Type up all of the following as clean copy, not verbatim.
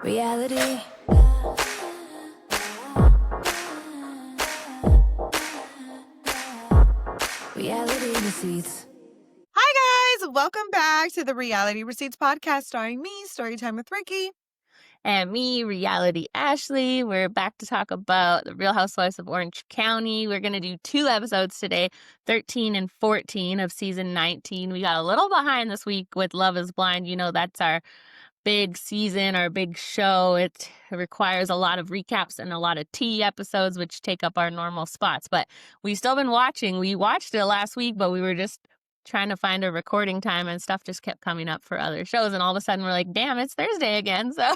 Reality. Reality receipts. Hi, guys. Welcome back to the Reality Receipts podcast starring me, Storytime with Ricky. And me, Reality Ashley. We're back to talk about the Real Housewives of Orange County. We're going to do 2 episodes today, 13 and 14 of season 19. We got a little behind this week with Love is Blind. You know, that's our big season, our big show. It requires a lot of recaps and a lot of tea episodes, which take up our normal spots. But we've still been watching. We watched it last week, but we were just trying to find a recording time and stuff just kept coming up for other shows. And all of a sudden we're like, damn, it's Thursday again. So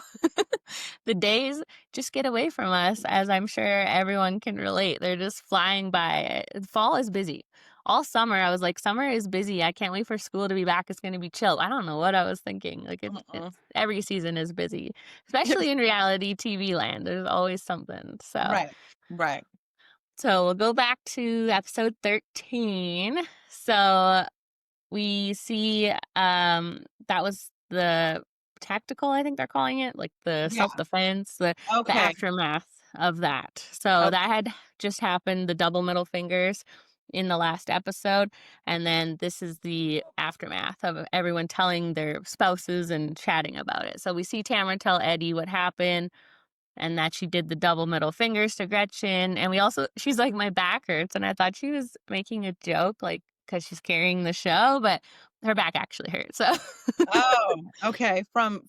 the days just get away from us, as I'm sure everyone can relate. They're just flying by. Fall is busy. All summer, I was like, summer is busy. I can't wait for school to be back. It's going to be chill. I don't know what I was thinking. Like, it's every season is busy, especially in reality TV land. There's always something. So, Right. so we'll go back to episode 13. So we see that was the tactical, I think they're calling it, like the self-defense, the aftermath of that. So that had just happened, the double middle fingers in the last episode. And then this is the aftermath of everyone telling their spouses and chatting about it. So we see Tamara tell Eddie what happened and that she did the double middle fingers to Gretchen. And she's like, my back hurts. And I thought she was making a joke, like, because she's carrying the show, but her back actually hurts. So Okay. From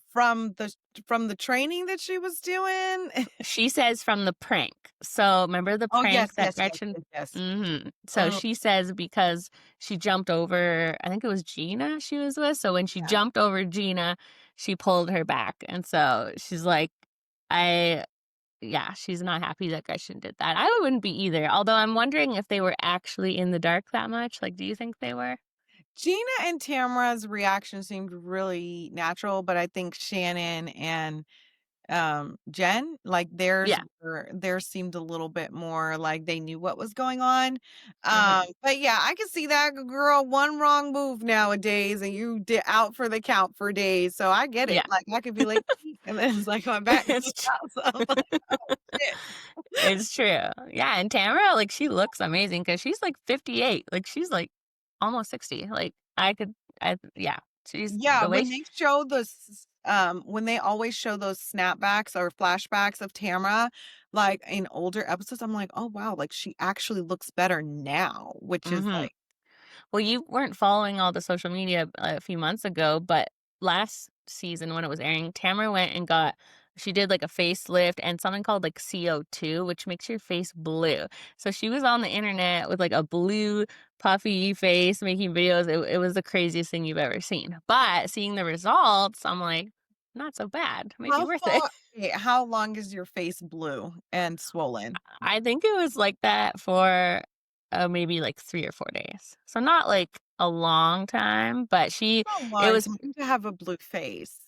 the training that she was doing. she says from the prank. So remember the prank that Gretchen? Yes. Mm-hmm. So she says because she jumped over, I think it was Gina she was with. So when she jumped over Gina, she pulled her back. And so she's like, she's not happy that Gretchen did that. I wouldn't be either. Although I'm wondering if they were actually in the dark that much. Like, do you think they were? Gina and Tamara's reaction seemed really natural, but I think Shannon and Jen, like theirs seemed a little bit more like they knew what was going on. But yeah, I can see that, girl. One wrong move nowadays and you out for the count for days. So I get it. Like I could be like, and then it's like I'm back. It's I'm like, oh, shit. It's true. Yeah, and Tamara, like, she looks amazing because she's like 58. Like, she's like almost 60. Like, she's the way when they show those when they always show those snapbacks or flashbacks of Tamara, like in older episodes, I'm like, oh wow, like she actually looks better now, which is like, well, you weren't following all the social media a few months ago, but last season when it was airing, Tamara went and she did like a facelift and something called like CO2, which makes your face blue. So she was on the internet with like a blue puffy face making videos. It was the craziest thing you've ever seen. But seeing the results, I'm like, not so bad. Maybe worth it. How long is your face blue and swollen? I think it was like that for maybe like 3 or 4 days. So not like a long time, but it was to have a blue face.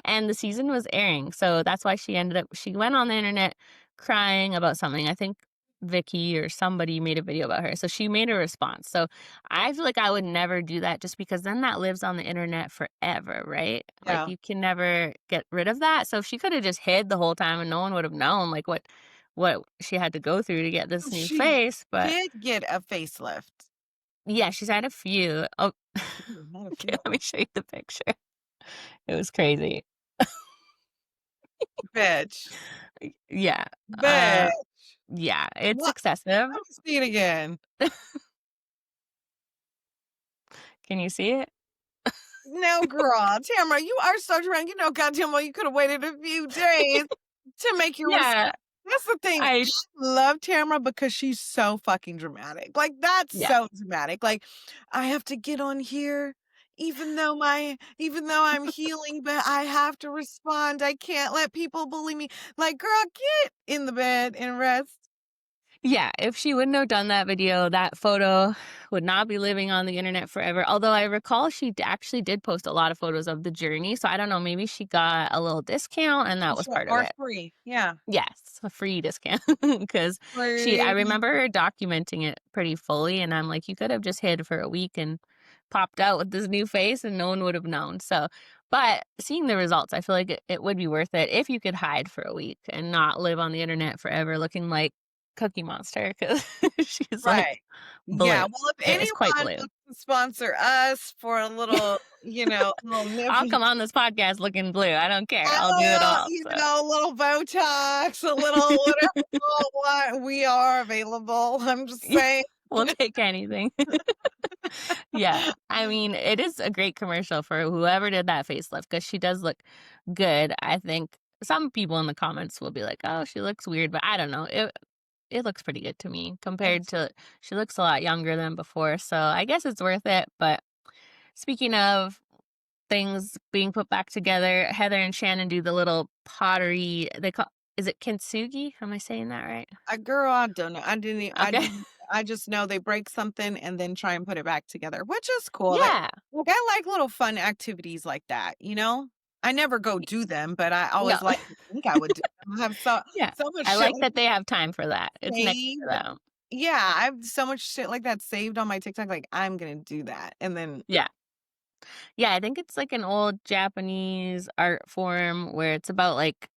and the season was airing. So that's why she went on the internet crying about something. I think Vicky or somebody made a video about her. So she made a response. So I feel like I would never do that just because then that lives on the internet forever, right? Yeah. Like you can never get rid of that. So if she could have just hid the whole time and no one would have known like what she had to go through to get this new face. But did get a facelift. Yeah, she's had a few. Oh, okay, let me show you the picture. It was crazy. Bitch. Yeah. Bitch. Yeah, it's What? excessive. Let me see it again. Can you see it? No, girl. Tamara, you are so drunk. You know, goddamn well, you could have waited a few days to make your response. That's the thing. I love Tamara because she's so fucking dramatic. Like, that's so dramatic. Like, I have to get on here. Even though I'm healing, but I have to respond. I can't let people bully me. Like, girl, get in the bed and rest. Yeah, if she wouldn't have done that video, that photo would not be living on the internet forever. Although I recall she actually did post a lot of photos of the journey. So I don't know, maybe she got a little discount and that was part of it. Or free, yeah. Yes, a free discount because I remember her documenting it pretty fully. And I'm like, you could have just hid for a week and popped out with this new face and no one would have known. So But seeing the results, I feel like it would be worth it if you could hide for a week and not live on the internet forever looking like Cookie Monster because she's like Right. blue. Yeah, well, if It is quite anyone blue. wants to sponsor us for a little, little I'll nippy, come on this podcast looking blue. I don't care. I'll do it all. So a little Botox, a little whatever you want, we are available. I'm just yeah, saying. we'll take anything. Yeah. I mean, it is a great commercial for whoever did that facelift because she does look good. I think some people in the comments will be like, "Oh, she looks weird," but I don't know. It looks pretty good to me compared It's to she looks a lot younger than before, so I guess it's worth it. But speaking of things being put back together, Heather and Shannon do the little pottery. They call is it kintsugi? Am I saying that right? a girl, I don't know. I Okay. didn't I just know they break something and then try and put it back together, which is cool. Yeah. I like little fun activities like that, you know? I never go do them, but I No. always like to think I would do them. I have Yeah. so much I shit like like that they have time for that. It's nice for saved. them. Yeah, I have so much shit like that saved on my TikTok, like, I'm gonna do that, and then Yeah. Yeah, I think it's like an old Japanese art form where it's about like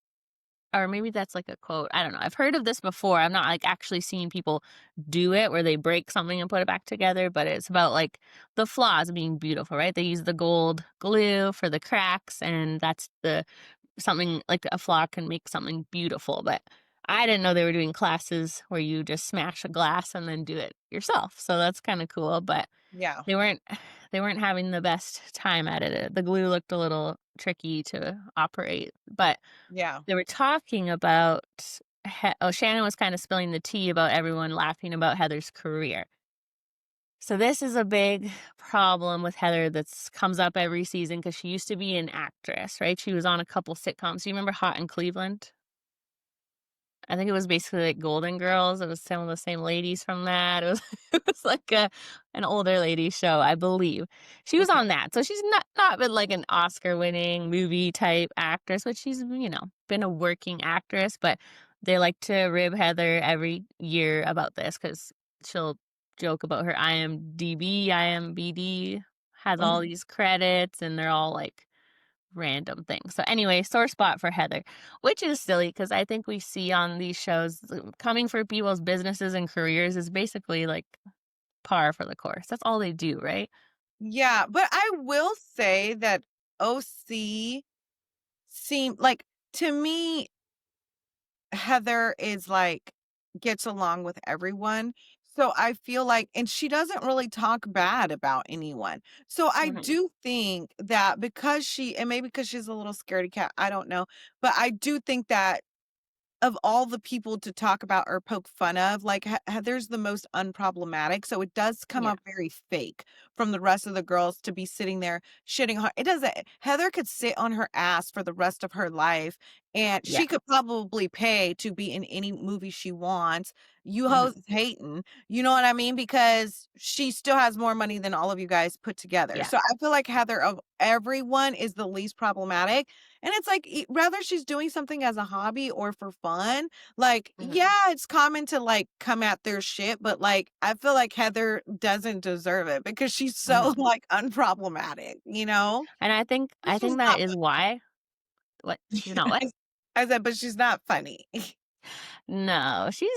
or maybe that's like a quote. I don't know. I've heard of this before. I'm not like actually seeing people do it where they break something and put it back together, but it's about like the flaws being beautiful, right? They use the gold glue for the cracks and that's the something like a flaw can make something beautiful, but I didn't know they were doing classes where you just smash a glass and then do it yourself. So that's kind of cool, but yeah, they weren't they weren't having the best time at it. The glue looked a little tricky to operate, but yeah. they were talking about Shannon was kind of spilling the tea about everyone laughing about Heather's career. So this is a big problem with Heather that's comes up every season because she used to be an actress, right? She was on a couple sitcoms. Do you remember Hot in Cleveland? I think it was basically like Golden Girls. It was some of the same ladies from that. It was it was like an older lady show, I believe. She was Okay. on that. So she's not been like an Oscar winning movie type actress, but she's, been a working actress, but they like to rib Heather every year about this cuz she'll joke about her IMBD has all Mhm. these credits and they're all like random things. So anyway, sore spot for Heather, which is silly because I think we see on these shows coming for people's businesses and careers is basically like par for the course. That's all they do, right? Yeah, but I will say that OC seemed like to me Heather is like gets along with everyone. So I feel like and she doesn't really talk bad about anyone. So I Hmm. do think that because she and maybe because she's a little scaredy cat, I don't know, but I do think that of all the people to talk about or poke fun of, like, Heather's the most unproblematic, so it does come Yeah. up very fake from the rest of the girls to be sitting there shitting on it doesn't Heather could sit on her ass for the rest of her life, and Yeah. she could probably pay to be in any movie she wants. You hoes Hmm. is hating, you know what I mean? Because she still has more money than all of you guys put together. Yeah. So I feel like Heather, of everyone, is the least problematic, and it's like, whether she's doing something as a hobby or for fun, like, Hmm. yeah, it's common to like come at their shit, but like, I feel like Heather doesn't deserve it because she's so Hmm. like unproblematic, you know? And I think But I she's think that not is why. What she's not what? funny. I said, but she's not funny. No, she's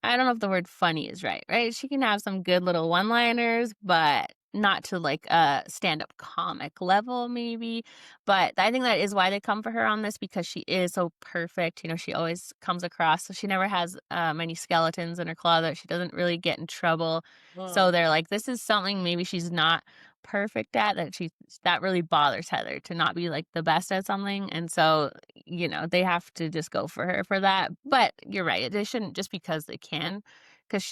I don't know if the word funny is right, right? She can have some good little one-liners, but not to like a stand-up comic level maybe. But I think that is why they come for her on this because she is so perfect. She always comes across. So she never has many skeletons in her closet. She doesn't really get in trouble. So Mm, they're like, this is something maybe she's not perfect at that really bothers Heather to not be like the best at something. And so they have to just go for her for that. But you're right. They shouldn't just because they can, because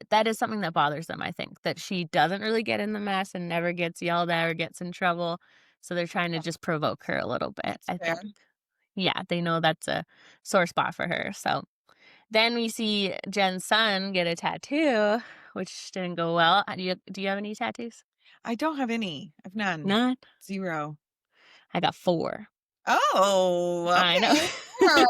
that is something that bothers them, I think, that she doesn't really get in the mess and never gets yelled at or gets in trouble. So they're trying to just provoke her a little bit, that's I fair. think. Yeah, they know that's a sore spot for her. So then we see Jen's son get a tattoo, which didn't go well. Do you have any tattoos? I don't have any. I've none. None. 0. I got 4. Oh, I know. okay. Sure.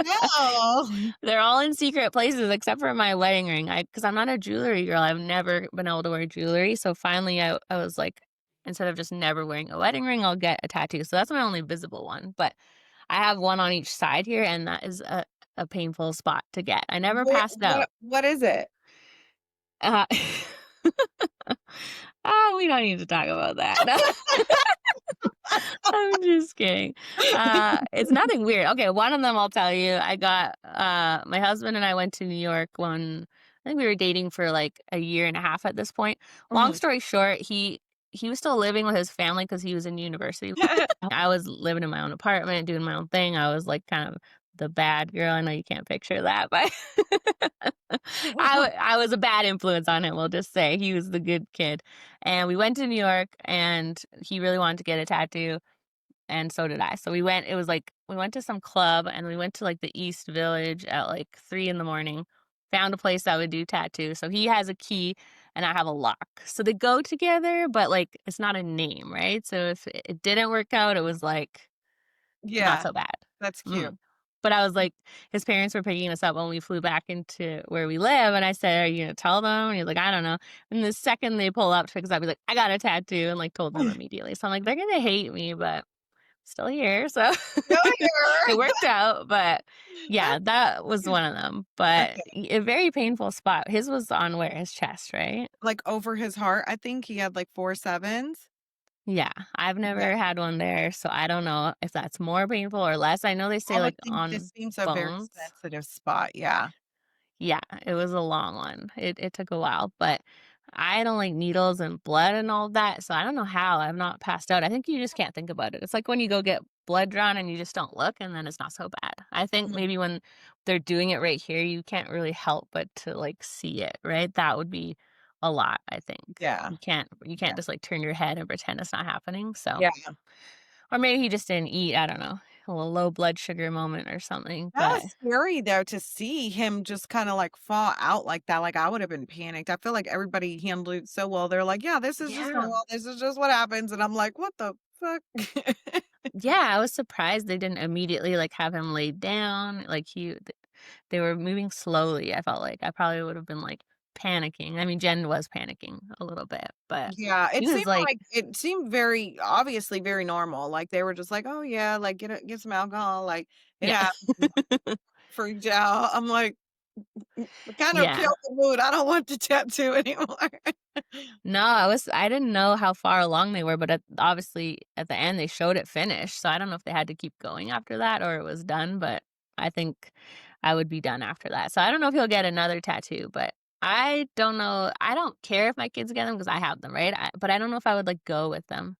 No. They're all in secret places except for my wedding ring. Because I'm not a jewelry girl. I've never been able to wear jewelry. So finally, I was like, instead of just never wearing a wedding ring, I'll get a tattoo. So that's my only visible one. But I have one on each side here, and that is a painful spot to get. I never passed out. What is it? Uh, oh, we don't need to talk about that. No. I'm just kidding. It's nothing weird. Okay, one of them I'll tell you. I got my husband and I went to New York when I think we were dating for like a year and a half at this point. Long Mhm. story short, he was still living with his family because he was in university. I was living in my own apartment, doing my own thing. I was like kind of the bad girl. I know you can't picture that, but I was a bad influence on him. We'll just say he was the good kid. And we went to New York, and he really wanted to get a tattoo, and so did I. So we went. It was like we went to some club, and we went to like the East Village at like 3 in the morning. Found a place that would do tattoos. So he has a key, and I have a lock. So they go together, but like it's not a name, right? So if it didn't work out, it was like not Yeah, so bad. that's cute. Mm. But I was like, his parents were picking us up when we flew back into where we live, and I said, "Are you gonna tell them?" And he's like, "I don't know." And the second they pull up to pick us up, he's like, "I got a tattoo," and like told them immediately. So I'm like, they're gonna hate me, but still here. So Still it here. worked out. But yeah, that was one of them. But Okay. a very painful spot. His was on where his chest, right? Like, over his heart, I think he had, like, 4 sevens. Yeah, I've Yeah, never had one there, so I don't know if that's more painful or less. I know they I say would like think this on seems a very bones. sensitive spot, yeah. Yeah, it was a long one. It took a while, but I don't like needles and blood and all that, so I don't know how I've not passed out. I think you just can't think about it. It's like when you go get blood drawn and you just don't look, and then it's not so bad. I think Mhm. maybe when they're doing it right here, you can't really help but to like see it, right? That would be a lot, I think. Yeah, You can't yeah, just like turn your head and pretend it's not happening. So, yeah. or maybe he just didn't eat, I don't know. A little low blood sugar moment or something, That but was scary, though, to see him just kinda, like, fall out like that, like, I would have been panicked. I feel like everybody handled it so well. They're like, "Yeah, this is just yeah. normal. This is just what happens," and I'm like, "What the fuck?" Yeah, I was surprised they didn't immediately, like, have him laid down, like, they were moving slowly, I felt like. I probably would have been, like, panicking. I mean, Jen was panicking a little bit, but Yeah, he was like it seemed very obviously very normal, like, they were just like, "Oh, yeah, like, get some alcohol," like, it yeah. happens, freaked out. I'm like, kind of Yeah. killed the mood. I don't want the tattoo anymore." No, I didn't know how far along they were, but obviously, at the end, they showed it finished, so I don't know if they had to keep going after that or it was done, but I think I would be done after that. So I don't know if he'll get another tattoo, but I don't know. I don't care if my kids get them because I have them, right? But I don't know if I would, like, go with them.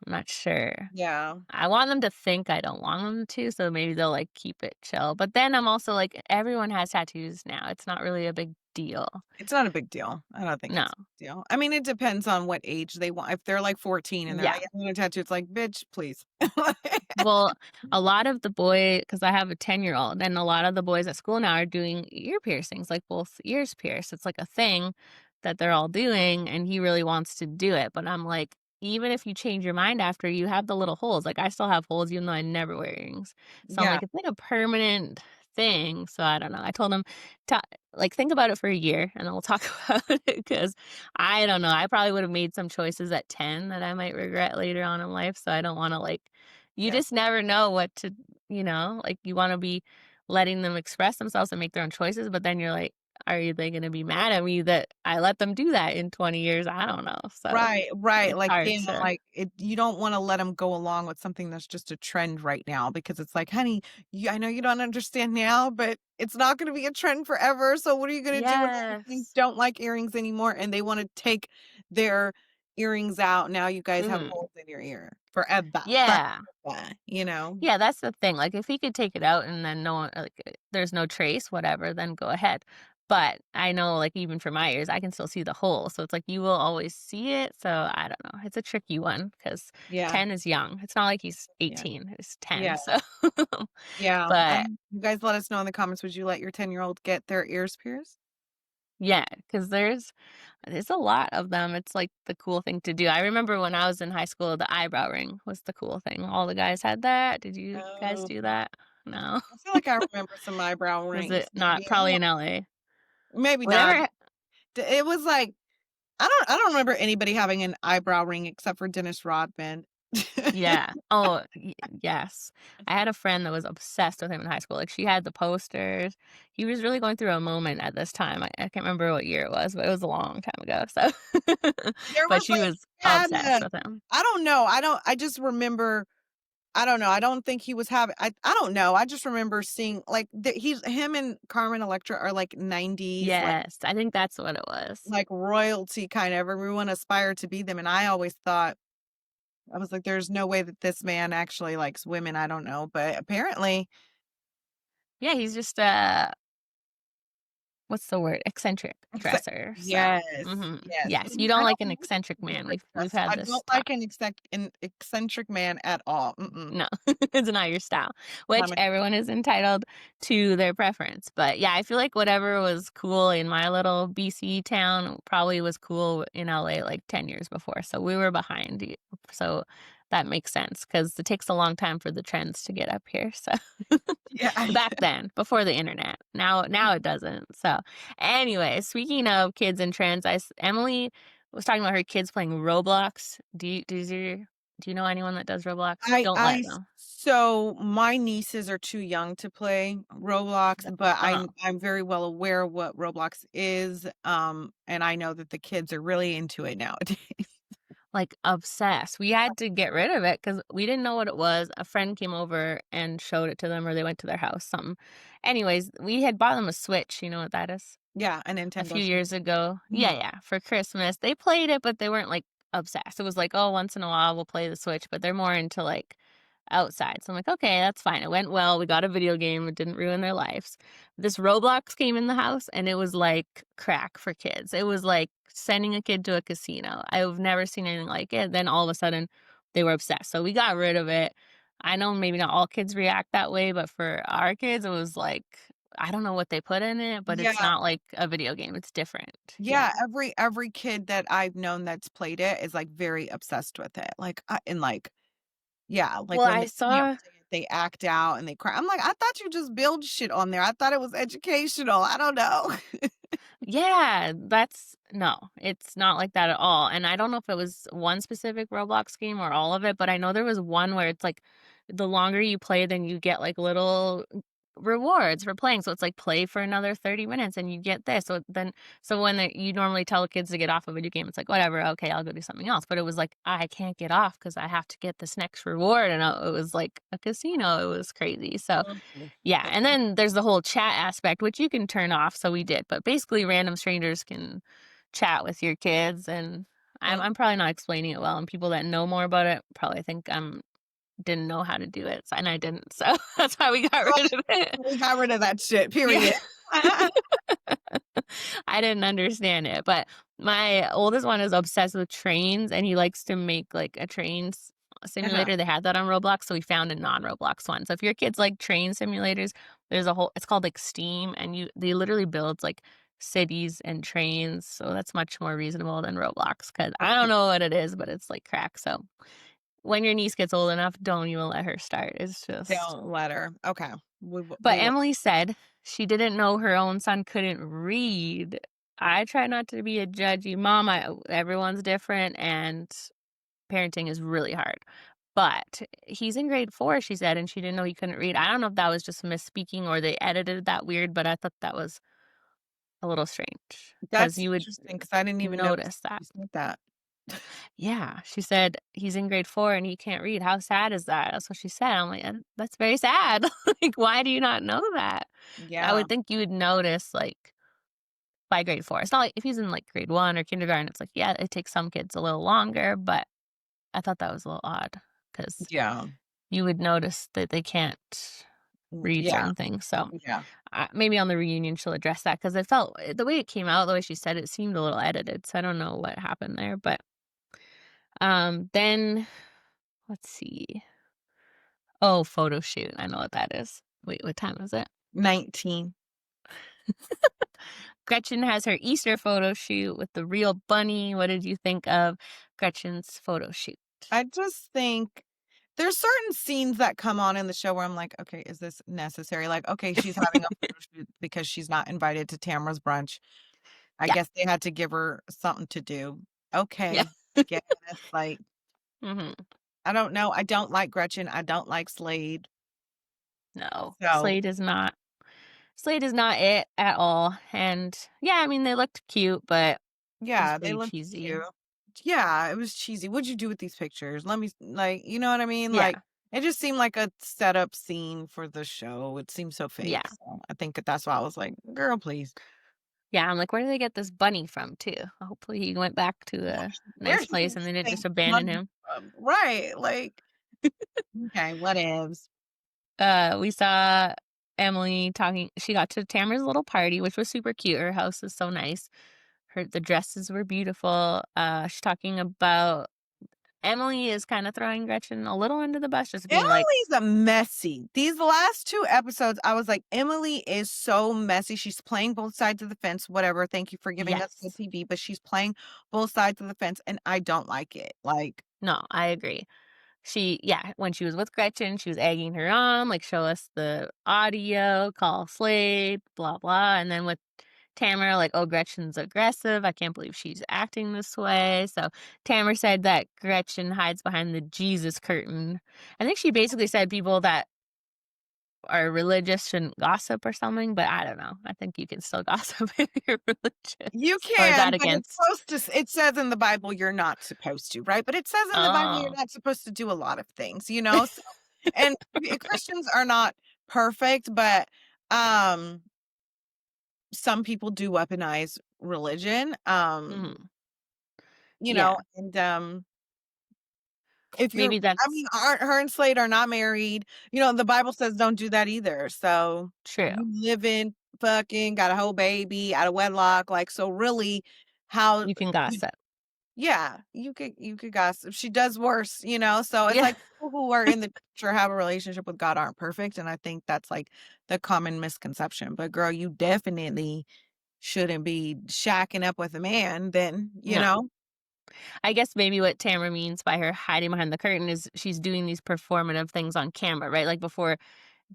I'm not sure. Yeah, I want them to think I don't want them to, so maybe they'll, like, keep it chill, but then I'm also like, everyone has tattoos now, it's not really a big deal. it's not a big deal. I don't think No. it's a big deal. I mean, it depends on what age they want. If they're, like, 14 and they're Yeah. like, "I want a tattoo," it's like, "Bitch, please." Well, a lot of the because I have a 10-year-old, and a lot of the boys at school now are doing ear piercings, like both ears pierced. It's like a thing that they're all doing, and he really wants to do it. But I'm like, even if you change your mind after, you have the little holes. Like I still have holes, even though I never wear earrings. So I'm Yeah, like, it's like a permanent thing. So I don't know. I told him to like think about it for a year, and then we'll talk about it because I don't know. I probably would have made some choices at 10 that I might regret later on in life. So I don't want to like you yeah. just never know what to like, you wanna be letting them express themselves and make their own choices, but then you're like, "Are they gonna be mad at me that I let them do that in 20 years?" I don't know, so Right, right, it's like, hard yeah, to like, you don't wanna let them go along with something that's just a trend right now because it's like, "Honey, I know you don't understand now, but it's not gonna be a trend forever, so what are you gonna do when your siblings Yes. don't like earrings anymore and they wanna take their earrings out, now you guys have Mhm. holes in your ear forever, Yeah. forever," you know? Yeah, that's the thing, like, if he could take it out and then no one there's no trace, whatever, then go ahead. But I know, like, even for my ears, I can still see the hole, so it's like you will always see it, so I don't know. It's a tricky one because Yeah, 10 is young. It's not like he's yeah, 18, he's yeah, 10, so yeah, but you guys let us know in the comments, would you let your 10-year-old get their ears pierced? yeah, because there's a lot of them. It's, like, the cool thing to do. I remember when I was in high school, the eyebrow ring was the cool thing. All the guys had that. Did you guys Oh, do that? No? I feel like I remember some eyebrow Was rings, it not maybe, I probably don't in LA? maybe not. Whatever It was like I don't remember anybody having an eyebrow ring except for Dennis Rodman. Yeah. Oh, yes. I had a friend that was obsessed with him in high school. Like, she had the posters. He was really going through a moment at this time. I can't remember what year it was, but it was a long time ago. So, There but was she like was he had obsessed with him. I don't know. I just remember I don't know. I don't think he was having I don't know. I just remember seeing like he's him and Carmen Electra are like 90s Yes, I think that's what it was. like royalty kind of. Everyone aspired to be them and I always thought I was like there's no way that this man actually likes women. I don't know, but apparently Yeah, he's just what's the word? Eccentric Exa dresser. So, yes, yes. yes, you don't I like don't an like eccentric man. eccentric We've dresses. had I this don't talk. like an eccentric man at all. Mm-mm. No, it's not your style, Not which my everyone is entitled to their preference. But yeah, I feel like whatever was cool in my little BC town probably was cool in LA like 10 years before. So we were behind. So that makes sense because it takes a long time for the trends to get up here. So yeah. back then, before the internet, now it doesn't. So anyway, speaking of kids and trends, Emily was talking about her kids playing Roblox. Do you know anyone that does Roblox? Don't let them. So my nieces are too young to play Roblox, but Oh, I'm very well aware of what Roblox is. And I know that the kids are really into it nowadays. like obsessed. We had to get rid of it because we didn't know what it was. A friend came over and showed it to them, or they went to their house, something. Anyways, we had bought them a Switch. You know what that is? Yeah, a A Nintendo few Switch. years ago. Yeah, Mhm. yeah, for Christmas. They played it, but they weren't, like, obsessed. It was like, "Oh, once in a while, we'll play the Switch," but they're more into, like, outside. So I'm like, "Okay, that's fine." It went well. We got a video game. It didn't ruin their lives. This Roblox came in the house, and it was like crack for kids. It was like sending a kid to a casino. I've never seen anything like it. Then all of a sudden, they were obsessed. So we got rid of it. I know maybe not all kids react that way, but for our kids, it was like I don't know what they put in it, but it's Yeah, not like a video game, it's different. Yeah. yeah. Every kid that I've known that's played it is like very obsessed with it. Like, and like, yeah, like Well, when I they can't saw play it, they act out and they cry. I'm like, I thought you just build shit on there. I thought it was educational. I don't know. yeah, that's no, it's not like that at all, and I don't know if it was one specific Roblox game or all of it, but I know there was one where it's like, the longer you play, then you get, like, little rewards for playing, so it's like, play for another 30 minutes and you get this, so when you normally tell kids to get off a video game, it's like, "Whatever, okay, I'll go do something else," but it was like, "I can't get off because I have to get this next reward," and, it was like a casino, it was crazy, so Mhm. yeah, and then there's the whole chat aspect, which you can turn off, so we did, but basically random strangers can chat with your kids, and Mm, I'm probably not explaining it well, and people that know more about it probably think didn't know how to do it, and I didn't, so that's why we got rid of it. we got rid of that shit, Yeah. period. I didn't understand it, but my oldest one is obsessed with trains, and he likes to make, like, a Uh-huh. simulator. They had that on Roblox, so we found a non-Roblox one. So if your kids like train simulators, there's a whole it's called, like, Steam, and they literally build, like, cities and trains, so that's much more reasonable than Roblox. Because I don't Okay, know what it is, but it's like crack, so when your niece gets old enough, don't even let her start. It's just don't let her. Okay. but We will. Emily said she didn't know her own son couldn't read. I try not to be a judgy mom. Everyone's different and parenting is really hard. But he's in grade 4, she said, and she didn't know he couldn't read. I don't know if that was just misspeaking or they edited that weird, but I thought that was a little strange because That's you would interesting because I didn't even notice notice that. you said that. Yeah, she said, "He's in grade 4 and he can't read. How sad is that?" That's what she said. I'm like, That's very sad. Like, why do you not know that?" I Yeah, would think you would notice, like, by grade 4. It's not like if he's in, like, grade 1 or kindergarten, it's like, yeah, it takes some kids a little longer, but I thought that was a little odd because yeah, you would notice that they can't read yeah, certain things, so, yeah. maybe on the reunion she'll address that because it felt the way it came out, the way she said it seemed a little edited, so I don't know what happened there, but, then let's see. Oh, photo shoot. I know what that is. Wait, what time is it? 19. Gretchen has her Easter photo shoot with the real bunny. What did you think of Gretchen's photo shoot? I just think there's certain scenes that come on in the show where I'm like, okay, is this necessary? Like, okay, she's having a photo shoot because she's not invited to Tamara's brunch. I Yeah. guess they had to give her something to do. Yeah. Okay, I guess, like, Mhm. I don't know, I don't like Gretchen, I don't like Slade, No. so Slade is not it at all, and, yeah, I mean, they looked cute, but it was yeah, they pretty looked cheesy. cute. Yeah, it was cheesy. "What'd you do with these pictures? Let me" like, you know what I mean? Like, Yeah. it just seemed like a setup scene for the show, it seemed so Yeah. fake, so I think that's why I was like, "Girl, please." Yeah, I'm like, "Where did they get this bunny from, too?" Hopefully, he went back to a Where nice did place you and they didn't think just abandon money him. from? Right, like, okay, whatevs. We saw Emily talking she got to Tamara's little party, which was super cute, her house is so nice. The dresses were beautiful. She's talking about Emily is kinda throwing Gretchen a little under the bus, just being like, Emily's a messy. These last 2 episodes, I was like, "Emily is so messy." She's playing both sides of the fence, whatever, thank you for giving us good "Yes." TV, but she's playing both sides of the fence, and I don't like it. Like, No, I agree. Yeah, when she was with Gretchen, she was egging her on, like, "Show us the audio, call Slade, blah, blah," and then with Tamara, like, "Oh, Gretchen's aggressive, I can't believe she's acting this way," so Tamara said that Gretchen hides behind the Jesus curtain. I think she basically said people that are religious shouldn't gossip or something, but I don't know. I think you can still gossip if you're religious, you or is can, that but it's against? supposed to it says in the Bible you're not supposed to, right? But it says in the Bible you're Oh. not supposed to do a lot of things, you know? So and Christians are not perfect, but, um, some people do weaponize religion, Mhm. you Yeah, know, and, if you're maybe I that's mean, aren't her and Slade are not married, you know, the Bible says don't do that either, so true. you living, fucking, got a whole baby out of wedlock, like, so really, how You can gossip. yeah, you could gossip. She does worse, you know, so it's Yeah. like people who are in the church or have a relationship with God aren't perfect, and I think that's, like, the common misconception, but girl, you definitely shouldn't be shacking up with a man then, you No. know? I guess maybe what Tamara means by her hiding behind the curtain is she's doing these performative things on camera, right? Like before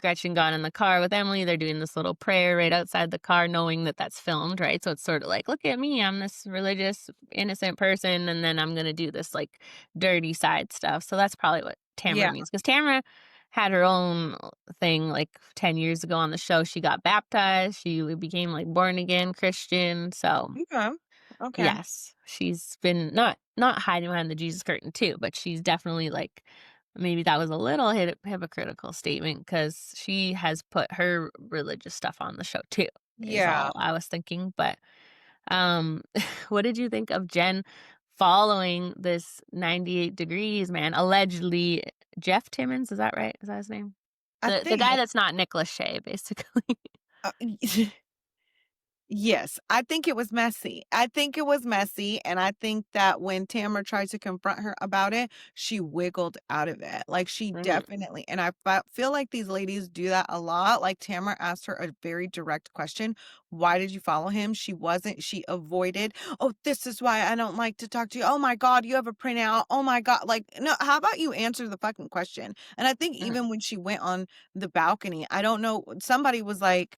Gretchen got in the car with Emily, they're doing this little prayer right outside the car, knowing that that's filmed, right? So it's sort of like, look at me, I'm this religious, innocent person, and then I'm gonna do this like dirty side stuff. So that's probably what Tamara Yeah, means. Because Tamara had her own thing like 10 years ago on the show. She got baptized, she became like born again Christian. So okay, okay. yes, she's been not hiding behind the Jesus curtain too, but she's definitely like maybe that was a little hypocritical statement because she has put her religious stuff on the show too, is Yeah. all I was thinking. But um what did you think of Jen following this 98 degrees man? Allegedly Jeff Timmons, is that right? Is that his name? I The think guy that's not Nick Lachey, basically. uh, yes, I think it was messy. I think it was messy, and I think that when Tamara tried to confront her about it, she wiggled out of it. Like, she Mhm. definitely and I feel like these ladies do that a lot. Like, Tamara asked her a very direct question, "Why did you follow him?" She avoided, "Oh, this is why I don't like to talk to you. Oh my god, you have a printout. Oh my god." Like, no, how about you answer the fucking question? And I think Mhm. even when she went on the balcony, I don't know, somebody was like,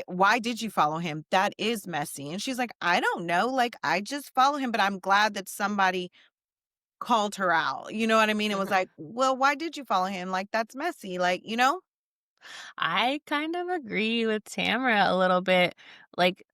why did you follow him? That is messy. And she's like, I don't know. Like, I just follow him, but I'm glad that somebody called her out. You know what I mean? It was Mhm. like, well, why did you follow him? Like, that's messy. Like, you know? I kind of agree with Tamara a little bit. Like,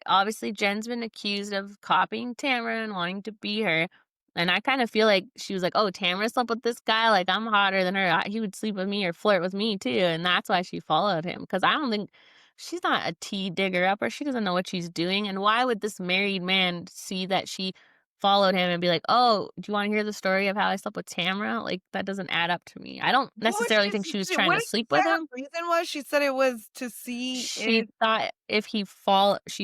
obviously, Jen's been accused of copying Tamara and wanting to be her. And I kind of feel like she was like, oh, Tamara slept with this guy. Like, I'm hotter than her. He would sleep with me or flirt with me, too. And that's why she followed him. Because I don't think she's not a tea digger upper. She doesn't know what she's doing. And why would this married man see that she followed him and be like, oh, do you want to hear the story of how I slept with Tamara? Like, that doesn't add up to me. I don't What was necessarily think she was trying what to did she sleep say with her him. reason was? She said it was to see She if thought if she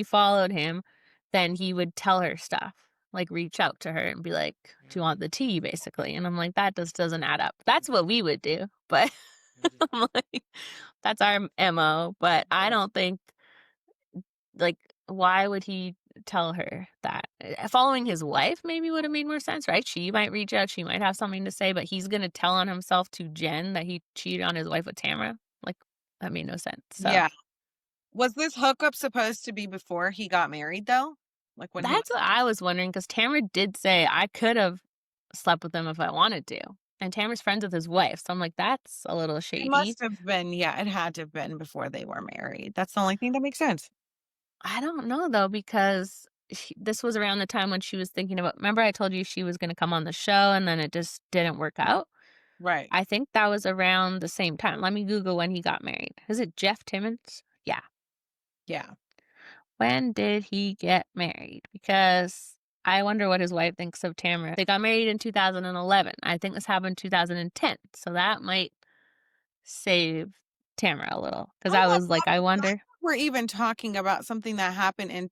followed him, then he would tell her stuff, like, reach out to her and be like, "Do you want the tea?" basically, and I'm like, "That just doesn't add up." That's what we would do, but I'm like, that's our MO, but I don't think like, why would he tell her that? Following his wife maybe would have made more sense, right? She might reach out, she might have something to say, but he's gonna tell on himself to Jen that he cheated on his wife with Tamara? Like, that made no sense, so yeah. Was this hookup supposed to be before he got married, though? Like, when he was That's what I was wondering because Tamara did say I could have slept with him if I wanted to. And Tamara's friends with his wife. So I'm like, that's a little it shady. must have been, yeah, it had to have been before they were married. That's the only thing that makes sense. I don't know though, because this was around the time when she was thinking about. Remember, I told you she was going to come on the show and then it just didn't work out? Right. I think that was around the same time. Let me Google when he got married. Is it Jeff Timmons? Yeah. Yeah. When did he get married? Because I wonder what his wife thinks of Tamara. They got married in 2011. I think this happened in 2010. So that might save Tamara a little. Because Oh I my was like, I god, wonder. we're even talking about something that happened in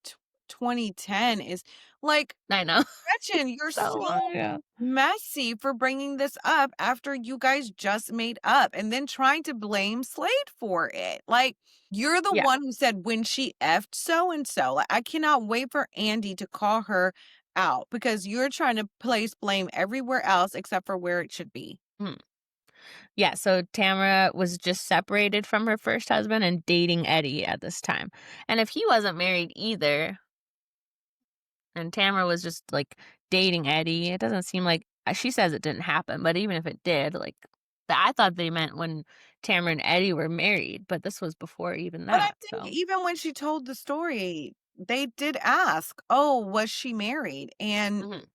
2010 is like, I know. Gretchen, you're So so long ago. messy for bringing this up after you guys just made up and then trying to blame Slade for it. Like, you're the Yeah. one who said when she effed so and so. Like, I cannot wait for Andy to call her out because you're trying to place blame everywhere else except for where it should be. Mm. Yeah, so Tamara was just separated from her first husband and dating Eddie at this time. And if he wasn't married either, and Tamara was just like dating Eddie, it doesn't seem like she says it didn't happen, but even if it did, like I thought they meant when Tamara and Eddie were married, but this was before even But I that. think So, even when she told the story, they did ask, "Oh, was she married?" And mhm,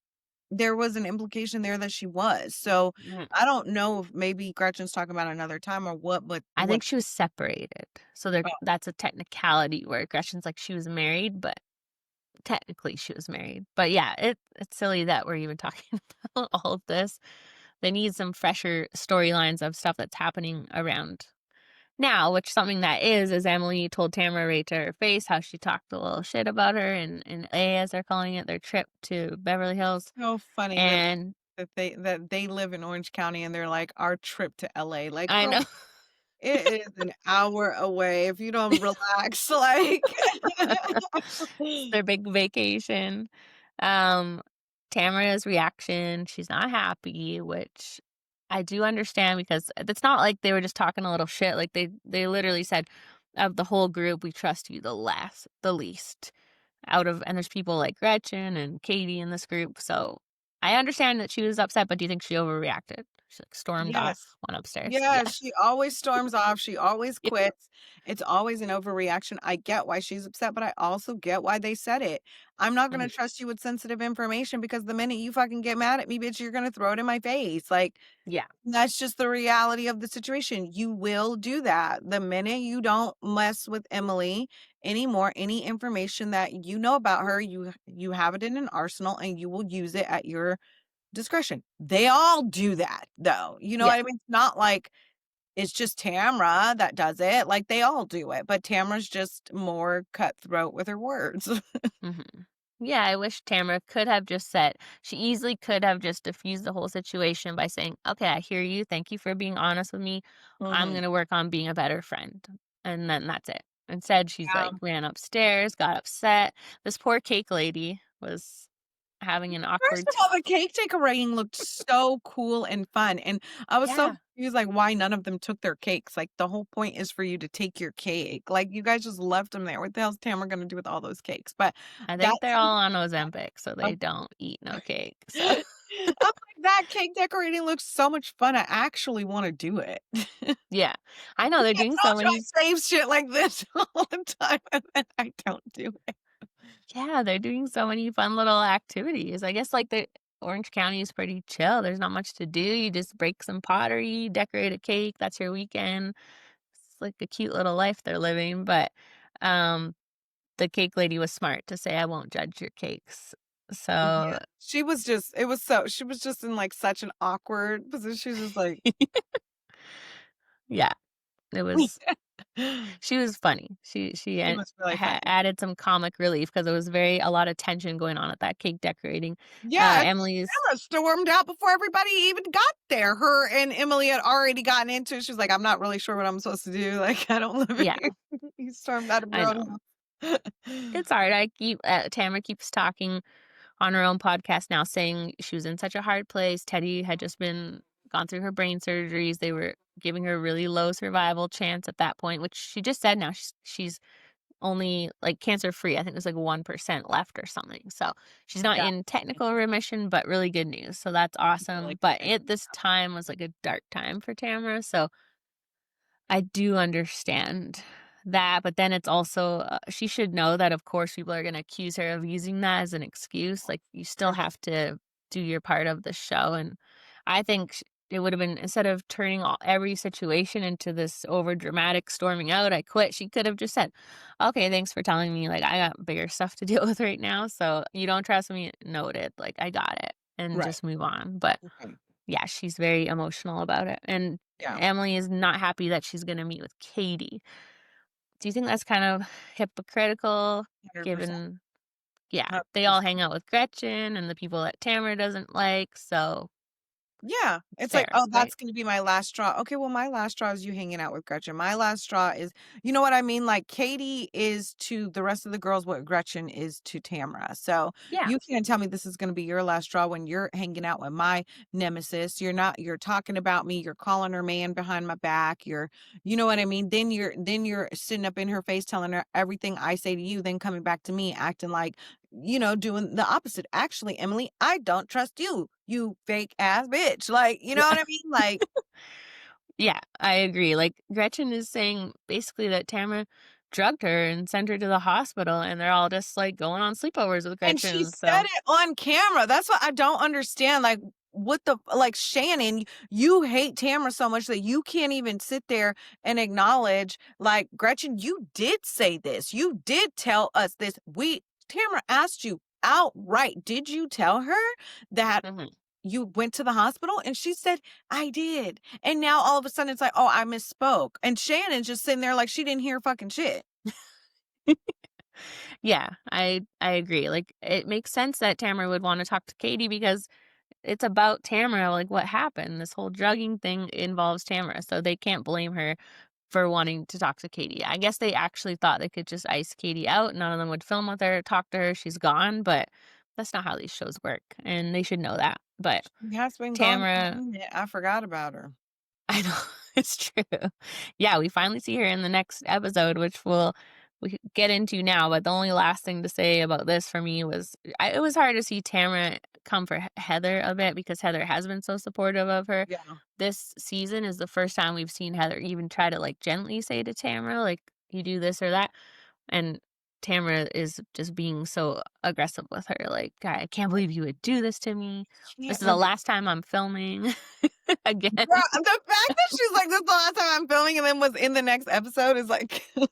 there was an implication there that she was. So mhm. I don't know if maybe Gretchen's talking about another time or what, but I what think she was separated. So there, oh, that's a technicality where Gretchen's like she was married, but technically she was married. But yeah, it's silly that we're even talking about all of this. They need some fresher storylines of stuff that's happening around now, which something that is Emily told Tamara right to her face how she talked a little shit about her and A, as they're calling it, their trip to Beverly Hills. so funny And that they live in Orange County and they're like our trip to LA. Like, I girl, know it is an hour away if you don't relax. Like it's their big vacation. Um, Tamara's reaction, she's not happy, which I do understand because it's not like they were just talking a little shit. Like they literally said, of the whole group, we trust you the least out of, and there's people like Gretchen and Katie in this group. So I understand that she was upset, but do you think she overreacted? She like stormed off, yes. went upstairs. Yeah, Yeah. she always storms off, she always Yeah. quits. It's always an overreaction. I get why she's upset, but I also get why they said it. I'm not Mhm. gonna trust you with sensitive information because the minute you fucking get mad at me, bitch, you're gonna throw it in my face. Like, Yeah. that's just the reality of the situation. You will do that. The minute you don't mess with Emily anymore, any information that you know about her, you have it in an arsenal and you will use it at your discretion. They all do that though. You know Yeah. what I mean? It's not like it's just Tamra that does it. Like they all do it, but Tamra's just more cutthroat with her words. Mhm. Yeah, I wish Tamara could have just said she easily could have just diffused the whole situation by saying, "Okay, I hear you. Thank you for being honest with me. I'm Mhm. gonna work on being a better friend." And then that's it. Instead, she's Yeah. like ran upstairs, got upset. This poor cake lady was having an First awkward of all, the cake decorating looked so cool and fun, and I was so Yeah, confused, like, why none of them took their cakes. Like, the whole point is for you to take your cake. Like, you guys just left them there. What the hell's Tamara gonna do with all those cakes? But I that think they're all on Ozempic, so oh, they don't eat no cake. So I'm like, that cake decorating looks so much fun. I actually wanna do it. yeah, I know they're I doing so told you many. I save shit like this all the time, and then I don't do it. Yeah, they're doing so many fun little activities. I guess like the Orange County is pretty chill. There's not much to do. You just break some pottery, decorate a cake. That's your weekend. It's like a cute little life they're living. But um, the cake lady was smart to say, "I won't judge your cakes." Yeah. So She was just it was so she was just in, like, such an awkward position. She's just like yeah, it was. She was funny. She It was really funny. added some comic relief because it was a lot of tension going on at that cake decorating. Yeah, Emily's Sarah stormed out before everybody even got there. Her and Emily had already gotten into it. She was like, "I'm not really sure what I'm supposed to do, like, I don't live yeah, here." You stormed out of I your own know. house. It's hard. Tamara keeps talking on her own podcast now saying she was in such a hard place. Teddy had just been gone through her brain surgeries. They were giving her a really low survival chance at that point, which she just said now she's only, like, cancer-free. I think there's, like, 1% left or something. So she's not Yeah. in technical remission, but really good news. So that's Really awesome. But good. at this time was, like, a dark time for Tamara, so I do understand that, but then it's also, she should know that, of course, people are gonna accuse her of using that as an excuse. Like, you still True. have to do your part of the show, and I think it would have been, instead of turning every situation into this over dramatic storming out, I quit. She could have just said, "Okay, thanks for telling me. Like, I got bigger stuff to deal with right now. So you don't trust me? Noted. Like, I got it," and Right. just move on. But Right. yeah, she's very emotional about it. And Yeah. Emily is not happy that she's gonna meet with Katie. Do you think that's kind of hypocritical 100%. given, yeah, they all 100%. hang out with Gretchen and the people that Tamara doesn't like, so Yeah, it's it's like, fair, "Oh, right? that's gonna be my last straw." Okay, well, my last straw is you hanging out with Gretchen. My last straw is you know what I mean? Like, Katie is to the rest of the girls what Gretchen is to Tamara. So, Yeah. you can't tell me this is gonna be your last straw when you're hanging out with my nemesis. You're talking about me, you're calling her man behind my back, you know what I mean? Then you're sitting up in her face telling her everything I say to you, then coming back to me acting like doing the opposite. Actually, Emily, I don't trust you, you fake ass bitch. Like, you know Yeah. what I mean? Like, Yeah, I agree. Like, Gretchen is saying basically that Tamara drugged her and sent her to the hospital, and they're all just, like, going on sleepovers with and she Gretchen, said so it on camera. That's what I don't understand. Like, what the like Shannon, you hate Tamara so much that you can't even sit there and acknowledge, like, Gretchen, you did say this. You did tell us this. Tamara asked you outright, did you tell her that mhm. you went to the hospital? And she said, I did. And now all of a sudden it's like, oh, I misspoke. And Shannon's just sitting there like she didn't hear fucking shit. Yeah, I agree. Like, it makes sense that Tamara would wanna talk to Katie because it's about Tamara, like, what happened. This whole drugging thing involves Tamara, so they can't blame her for wanting to talk to Katie. I guess they actually thought they could just ice Katie out, none of them would film with her, talk to her, she's gone, but that's not how these shows work, and they should know that. But She has been gone for a Tamara, minute. I forgot about her. I know, it's true. Yeah, we finally see her in the next episode, which we could get into now, but the only last thing to say about this for me was it was hard to see Tamara come for Heather a bit because Heather has been so supportive of her. Yeah. This season is the first time we've seen Heather even try to, like, gently say to Tamara, like, "You do this or that," and Tamara is just being so aggressive with her, like, "I can't believe you would do this to me. This Can't is the believe last time I'm filming again." Girl, the fact that she's like, "This is the last time I'm filming," and then was in the next episode is like, girl,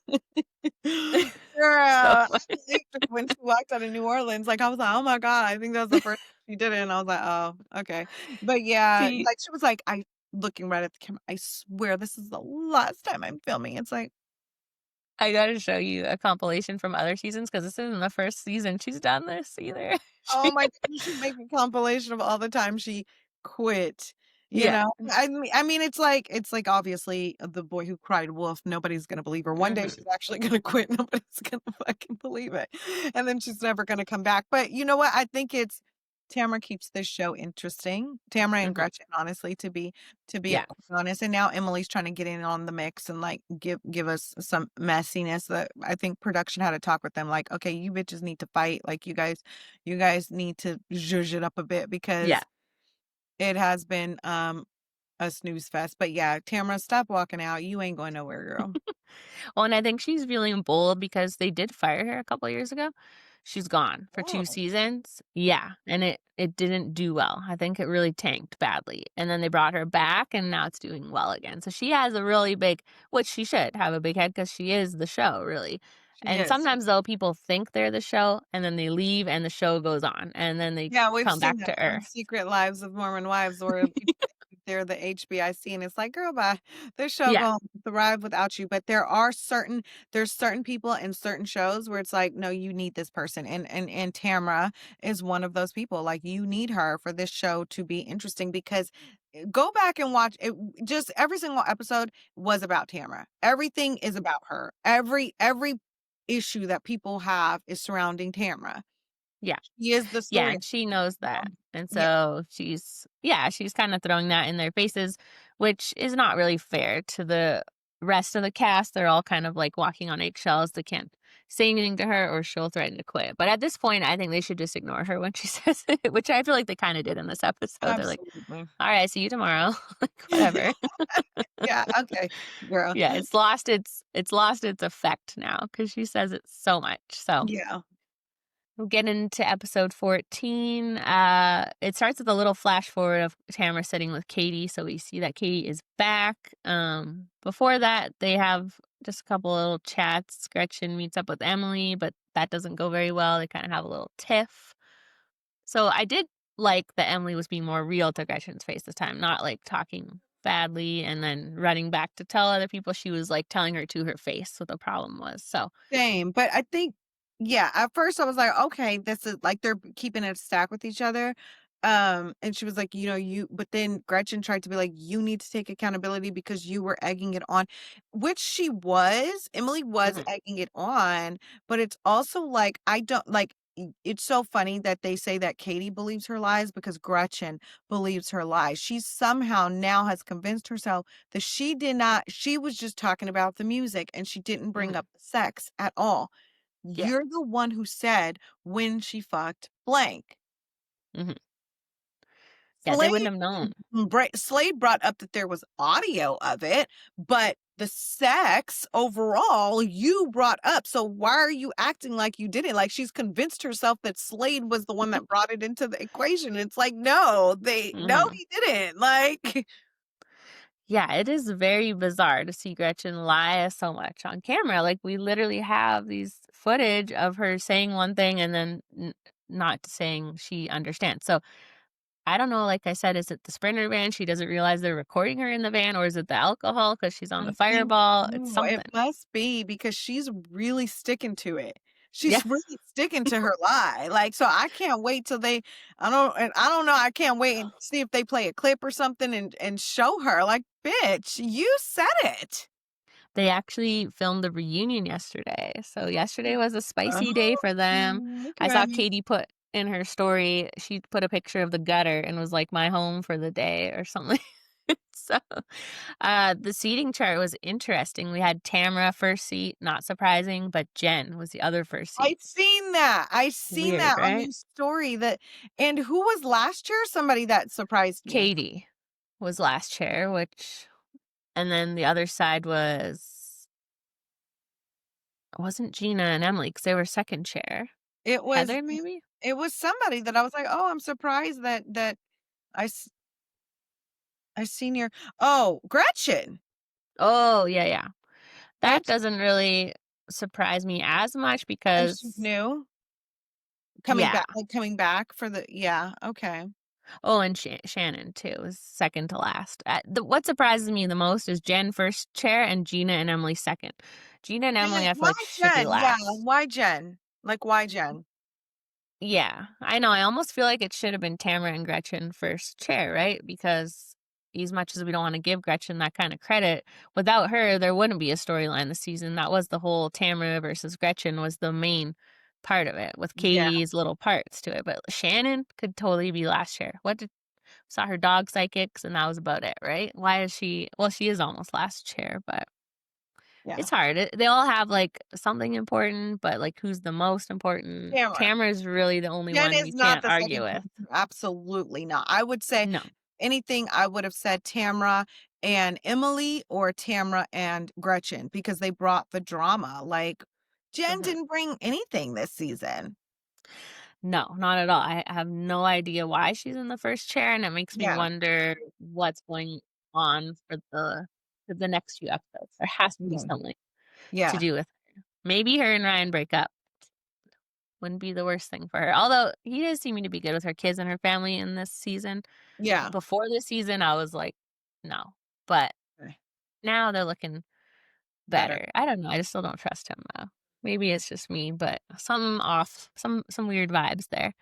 So I funny. believed her when she walked out of New Orleans. Like, I was like, "Oh my god, I think that was the first time she did it," and I was like, "Oh, okay." But yeah, See, like, she was like, looking right at the camera, "I swear this is the last time I'm filming." It's like, I gotta show you a compilation from other seasons because this isn't the first season she's done this either. oh She my god, you should make a compilation of all the time she quit, you Yeah. know? I mean, it's like, obviously, the boy who cried wolf, nobody's gonna believe her. One day Mhm. she's actually gonna quit, nobody's gonna fucking believe it, and then she's never gonna come back. But you know what? I think it's Tamara keeps this show interesting. Tamara and Mhm. Gretchen, honestly, to be Yeah. quite honest, and now Emily's trying to get in on the mix and, like, give us some messiness that I think production had to talk with them, like, "Okay, you bitches need to fight, like, you guys need to zhuzh it up a bit Yeah. because it has been, a snooze fest." But yeah, Tamara, stop walking out. You ain't going nowhere, girl. Well, and I think she's feeling bold because they did fire her a couple years ago. She's gone for 2 Oh, seasons. Yeah, and it didn't do well. I think it really tanked badly. And then they brought her back and now it's doing well again. So she has a really big, which she should have a big head because she is the show, really. she And is. sometimes though people think they're the show and then they leave and the show goes on and then they Yeah, we've come seen back that to on earth. Secret Lives of Mormon Wives where they're the HBIC, and it's like, "Girl, bye. This show Yeah. gonna thrive without you." But there's certain people in certain shows where it's like, "No, you need this person." And Tamara is one of those people. Like, you need her for this show to be interesting because go back and watch it. Just every single episode was about Tamara. Everything is about her. Every issue that people have is surrounding Tamara. Yeah. She is the Yeah, story. and she knows that. And Yeah. so she's kinda throwing that in their faces, which is not really fair to the rest of the cast. They're all kind of, like, walking on eggshells. They can't say anything to her or she'll threaten to quit. But at this point, I think they should just ignore her when she says it, which I feel like they kind of did in this episode. They're like, Absolutely. all right, see you tomorrow. Like, whatever. Yeah, okay, girl. Yeah, it's lost its effect now because she says it so much. So Yeah. we'll get into episode 14. It starts with a little flash forward of Tamara sitting with Katie, so we see that Katie is back. Before that, they have just a couple little chats. Gretchen meets up with Emily, but that doesn't go very well. They kind of have a little tiff. So I did like that Emily was being more real to Gretchen's face this time, not like talking badly and then running back to tell other people. She was like telling her to her face what the problem was. So Same, but I think yeah, at first I was like, "Okay, this is like they're keeping it stack with each other." And she was like, "You know, you," but then Gretchen tried to be like, "You need to take accountability because you were egging it on," which she was. Emily was mhm, egging it on, but it's also like I don't like it's so funny that they say that Katie believes her lies because Gretchen believes her lies. She somehow now has convinced herself that she did not, she was just talking about the music and she didn't bring mhm, up the sex at all. yeah, You're the one who said when she fucked blank. mhm. Yeah, they wouldn't Slade have known. Slade brought up that there was audio of it, but the sex overall you brought up. So why are you acting like you didn't? Like she's convinced herself that Slade was the one that brought it into the equation. It's like, no, no, Mhm. he didn't. Like, Yeah, it is very bizarre to see Gretchen lie so much on camera. Like, we literally have these footage of her saying one thing and then not saying she understands. So I don't know, like I said, is it the Sprinter van? She doesn't realize they're recording her in the van, or is it the alcohol because she's on I the think fireball? It's no, it something. must be because she's really sticking to it. Yeah. She's really sticking to her lie. Like, so I can't wait till they I don't know, I can't wait and see if they play a clip or something and show her like, "Bitch, you said it." They actually filmed the reunion yesterday. So yesterday was a spicy day Oh, for them. I saw okay. Katie put in her story, she put a picture of the gutter and was like, my home for the day or something. So the seating chart was interesting. We had Tamara first seat, not surprising, but Jen was the other first I seat. seen that. I seen Weird, that on right? your story that and who was last year? Somebody that surprised me. Katie was last chair, which and then the other side wasn't Gina and Emily because they were second chair. It was Heather, maybe? it was somebody that I was like, "Oh, I'm surprised that I s I seen your." Oh, Gretchen. Oh, yeah, yeah. That Gretchen. doesn't really surprise me as much And she's because new? yeah. Coming back for the yeah, okay. Oh, and Shannon too was second to last. What surprises me the most is Jen first chair and Gina and Emily second. Gina and Emily, I feel Why like should be Jen? Yeah, last. why Jen? Like, why Jen? Yeah, I know. I almost feel like it should have been Tamara and Gretchen first chair, right? Because as much as we don't want to give Gretchen that kind of credit, without her, there wouldn't be a storyline this season. That was the whole Tamara versus Gretchen was the main part of it, with Yeah, Katie's little parts to it. But Shannon could totally be last chair. What did saw her dog psychics, and that was about it, right? Why is she? Well, she is almost last chair, but yeah. it's hard. They all have, like, something important, but, like, who's the most important? Tamara. Tamara's really the only Jen one you is not can't the argue second with. character, absolutely not. I would say No. anything I would have said Tamara and Emily or Tamara and Gretchen because they brought the drama. Like, Jen Mhm. didn't bring anything this season. No, not at all. I have no idea why she's in the first chair, and it makes me Yeah, wonder what's going on for the next few episodes. There has to be yeah, something to yeah, do with her. Maybe her and Ryan break up. Wouldn't be the worst thing for her. Although he is seeming to be good with her kids and her family in this season. yeah. Before this season, I was like, no. But Okay, now they're looking better. better. I don't know. I just still don't trust him though. Maybe it's just me, but something off, some weird vibes there.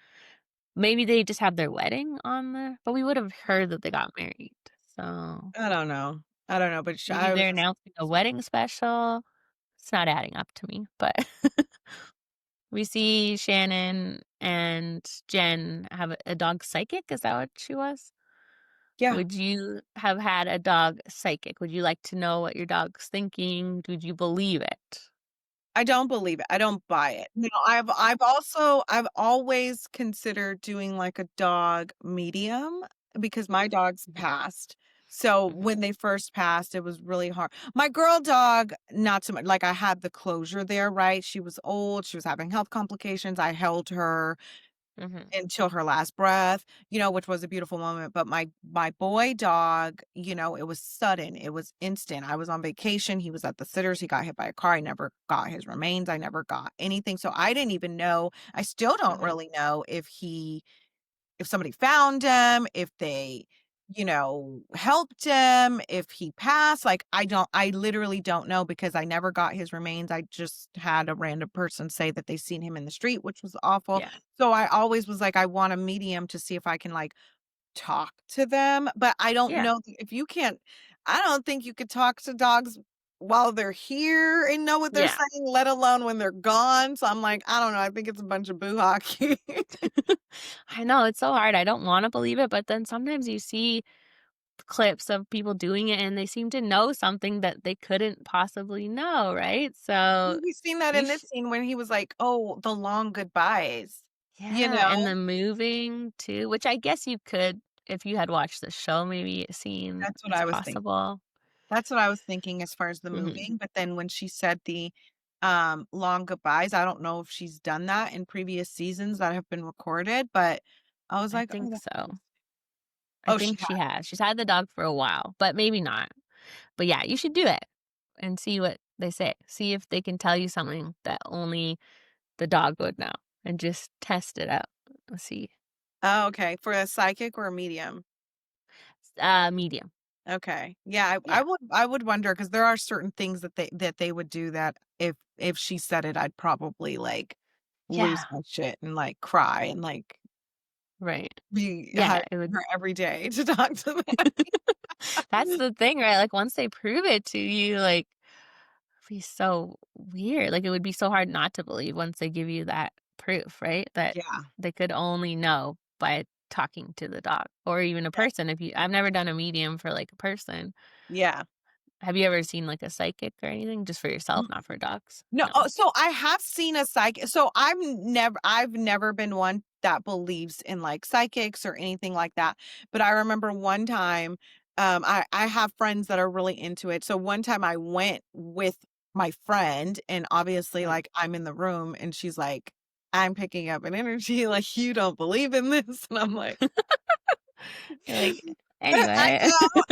Maybe they just have their wedding on there, but we would have heard that they got married. So I don't know. I don't know, but maybe I was they're just announcing a wedding special. It's not adding up to me, but we see Shannon and Jen have a dog psychic. Is that what she was? yeah. Would you have had a dog psychic? Would you like to know what your dog's thinking? Would you believe it? I don't believe it. I don't buy it. No, I've always considered doing like a dog medium because my dogs passed. So Mhm, when they first passed, it was really hard. My girl dog, not so much. Like I had the closure there, right? She was old. She was having health complications. I held her mhm, until her last breath, which was a beautiful moment. But my boy dog, it was sudden. It was instant. I was on vacation. He was at the sitters. He got hit by a car. I never got his remains. I never got anything. So I didn't even know. I still don't mhm. really know if somebody found him, if they, helped him, if he passed. Like I literally don't know because I never got his remains. I just had a random person say that they seen him in the street, which was awful. Yeah, So I always was like, I want a medium to see if I can like talk to them. But I don't yeah, know if you can't, I don't think you could talk to dogs while they're here and know what they're yeah. saying, let alone when they're gone. So I'm like, I don't know. I think it's a bunch of boo hockey. I know, it's so hard, I don't wanna believe it, but then sometimes you see clips of people doing it, and they seem to know something that they couldn't possibly know, right? So, We seen that you in this sh scene when he was like, "Oh, the long goodbyes." You Yeah, and know? the moving too, which I guess you could, if you had watched the show, maybe seen That's what it's I was thinking. possible. That's what I was thinking as far as the Mhm. moving, but then when she said the, long goodbyes, I don't know if she's done that in previous seasons that have been recorded, but I was I like, "Oh, think that's nice." so. I Oh, she think she has. She's had the dog for a while, but maybe not. But yeah, you should do it and see what they say. See if they can tell you something that only the dog would know and just test it out. See. Oh, okay. For a psychic or a medium? Medium. Okay. Yeah, I Yeah. would wonder because there are certain things that they would do that if she said it, I'd probably, like, lose Yeah. my shit and, like, cry and, like, Right. be Yeah, hiring it would her every day to talk to them. that's the thing, right? Like once they prove it to you, like it'd be so weird. Like it would be so hard not to believe once they give you that proof, right? That Yeah, they could only know by talking to the dog or even a yeah, person. If you I've never done a medium for like a person. yeah. Have you ever seen like a psychic or anything just for yourself, not for dogs? No, No. so I have seen a so I've never been one that believes in, like, psychics or anything like that, but I remember one time, I have friends that are really into it, so one time I went with my friend, and obviously, Mhm. like, I'm in the room, and she's like, "I'm picking up an energy, like, you don't believe in this," and I'm like, You're like, I anyway. know.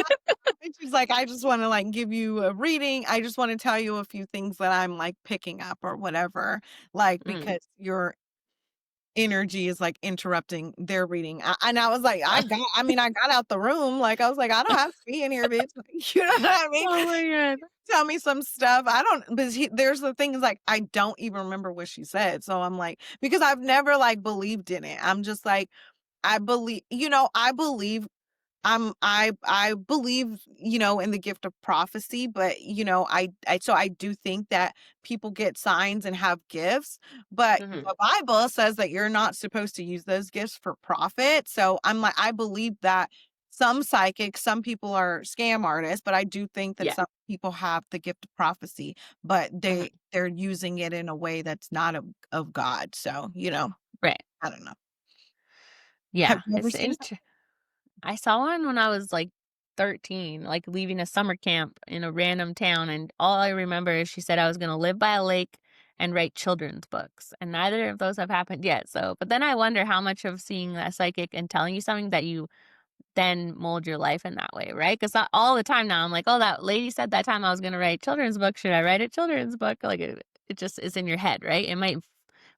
And she's like, "I just wanna, like, give you a reading. I just wanna tell you a few things that I'm, like, picking up or whatever, like, Mm. because your energy is, like, interrupting their reading." And I was like, I got out the room, like, I was like, "I don't have to be in here, bitch." You know what I mean? Oh my god. Tell me some stuff. I don't but there's the thing is, like, I don't even remember what she said, so I'm like because I've never, like, believed in it. I'm just like, I believe I believe, in the gift of prophecy, but I do think that people get signs and have gifts, but Mhm. the Bible says that you're not supposed to use those gifts for profit. So I'm like, I believe that some psychics, some people are scam artists, but I do think that Yeah. some people have the gift of prophecy, but Mhm. they're using it in a way that's not of God. So, Right. I don't know. Have Yeah. you ever It's seen I saw one when I was like 13, like leaving a summer camp in a random town. And all I remember is she said I was going to live by a lake and write children's books. And neither of those have happened yet. So, but then I wonder how much of seeing that psychic and telling you something that you then mold your life in that way, right? Because all the time now I'm like, oh, that lady said that time I was going to write children's book. Should I write a children's book? Like it just is in your head, right? It might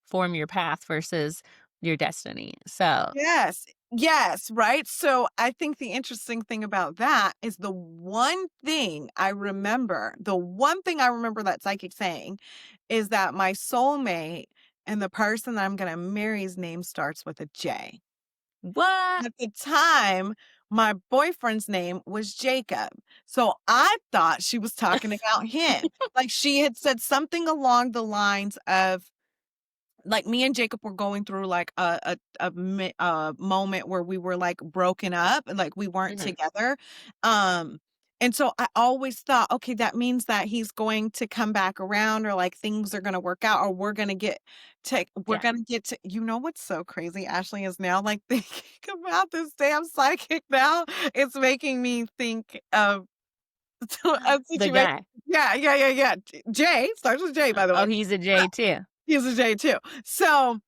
form your path versus your destiny. So, Yes. Yes, right? So, I think the interesting thing about that is the one thing I remember that psychic saying is that my soulmate and the person that I'm gonna marry's name starts with a J. what? At the time, my boyfriend's name was Jacob. So, I thought she was talking about him. Like, she had said something along the lines of like, me and Jacob were going through, like, a moment where we were, like, broken up, and, like, we weren't Mhm. together, um, And so I always thought, okay, that means that he's going to come back around, or like things are going to work out, or we're Yeah. going to get to, what's so crazy? Ashley is now like thinking about this damn psychic now. It's making me think of a The situation. guy. Yeah, yeah, yeah, yeah. Jay starts with J, by the Oh, way. he's a J too. He's a J too. So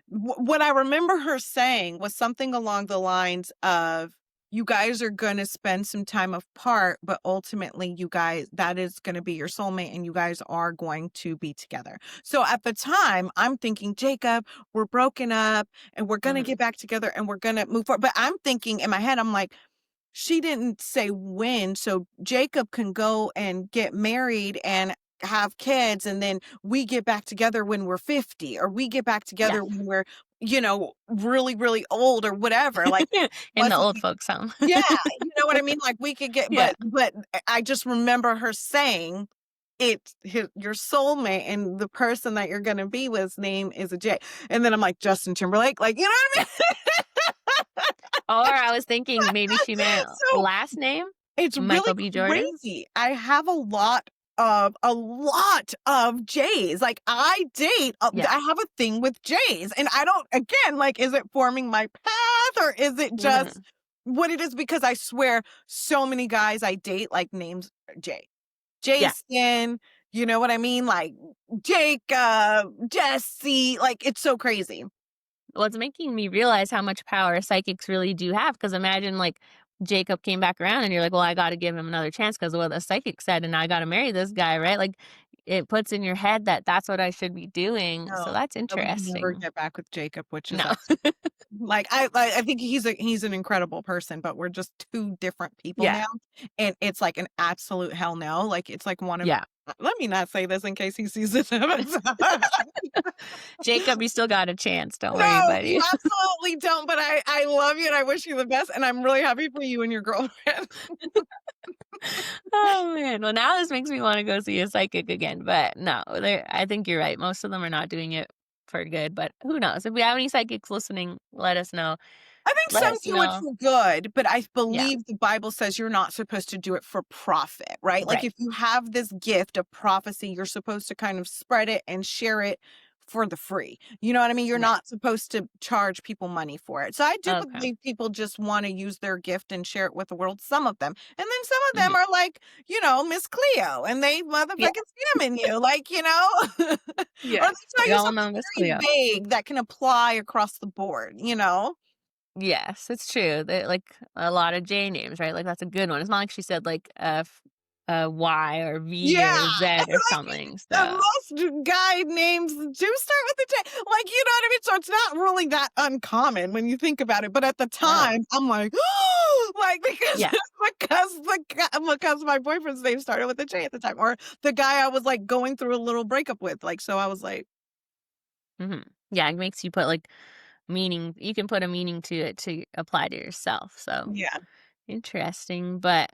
what I remember her saying was something along the lines of, you guys are going to spend some time apart, but ultimately that is going to be your soulmate and you guys are going to be together. So at the time, I'm thinking, Jacob, we're broken up and we're going to Mhm. get back together and we're going to move forward. But I'm thinking in my head, I'm like, she didn't say when, so Jacob can go and get married and have kids, and then we get back together when we're 50, or we get back Yeah. together when we're, really, really old or whatever. Like, In the wasn't old folks' home. yeah, you know what I mean? Like we could get, Yeah. but I just remember her saying your soulmate and the person that you're gonna be with's name is a J. And then I'm like, Justin Timberlake, like, you know what Or I was thinking maybe she I mean? meant So last name, it's really Michael B. Jordan. crazy. I have a lot of J's. Like Yeah. I have a thing with J's, and I don't, again, like, is it forming my path, or is it just Mhm. what it is? Because I swear so many guys I date, like, names are J. Yeah. Jason, you know what I mean? Like Jacob, Jesse, like, it's so crazy. Well, it's making me realize how much power psychics really do have. Because imagine, like, Jacob came back around and you're like, well, I got to give him another chance because of what the psychic said, and I got to marry this guy, right? Like, it puts in your head that that's what I should be doing. So No, that's I would never interesting. get back with Jacob, which is No. actually, like, I think he's an incredible person, but we're just two different people Yeah. now, and it's like an absolute hell no. Like, it's like one of, Yeah. let me not say this in case he sees this episode. Jacob, you still got a chance. Don't worry, No, you buddy. absolutely don't, but I love you and I wish you the best, and I'm really happy for you and your girlfriend. Oh, man. Well, now this makes me wanna go see a psychic again, but no, I think you're right. Most of them are not doing it for good, but who knows? If we have any psychics listening, let us know. I think Let some us do it know. for good, but I Yeah, believe the Bible says you're not supposed to do it for profit, right? Like, right. if you have this gift of prophecy, you're supposed to kind of spread it and share it for the free. You know what I mean? You're Right. not supposed to charge people money for it. So I do Okay. believe people just want to use their gift and share it with the world, some of them. And then some of them Mhm. are like, Miss Cleo, and they Yeah, motherfucking scamming you, like, or yeah. they tell We you all something know Miss very Cleo. vague that can apply across the board. Yes, it's true. They like a lot of J names, right? Like, that's a good one. It's not like she said, like, Y or V Yeah, or Z or like, something, so most guy names do start with a J. Like, you know what I mean? So it's not really that uncommon when you think about it. But at the uh time, I'm like, like, because yeah. because my boyfriend's name started with a J at the time, or the guy I was like going through a little breakup with. Like, so I was like, Mhm. Yeah, it makes you put, like, meaning you can put a meaning to it to apply to yourself, so yeah, interesting, but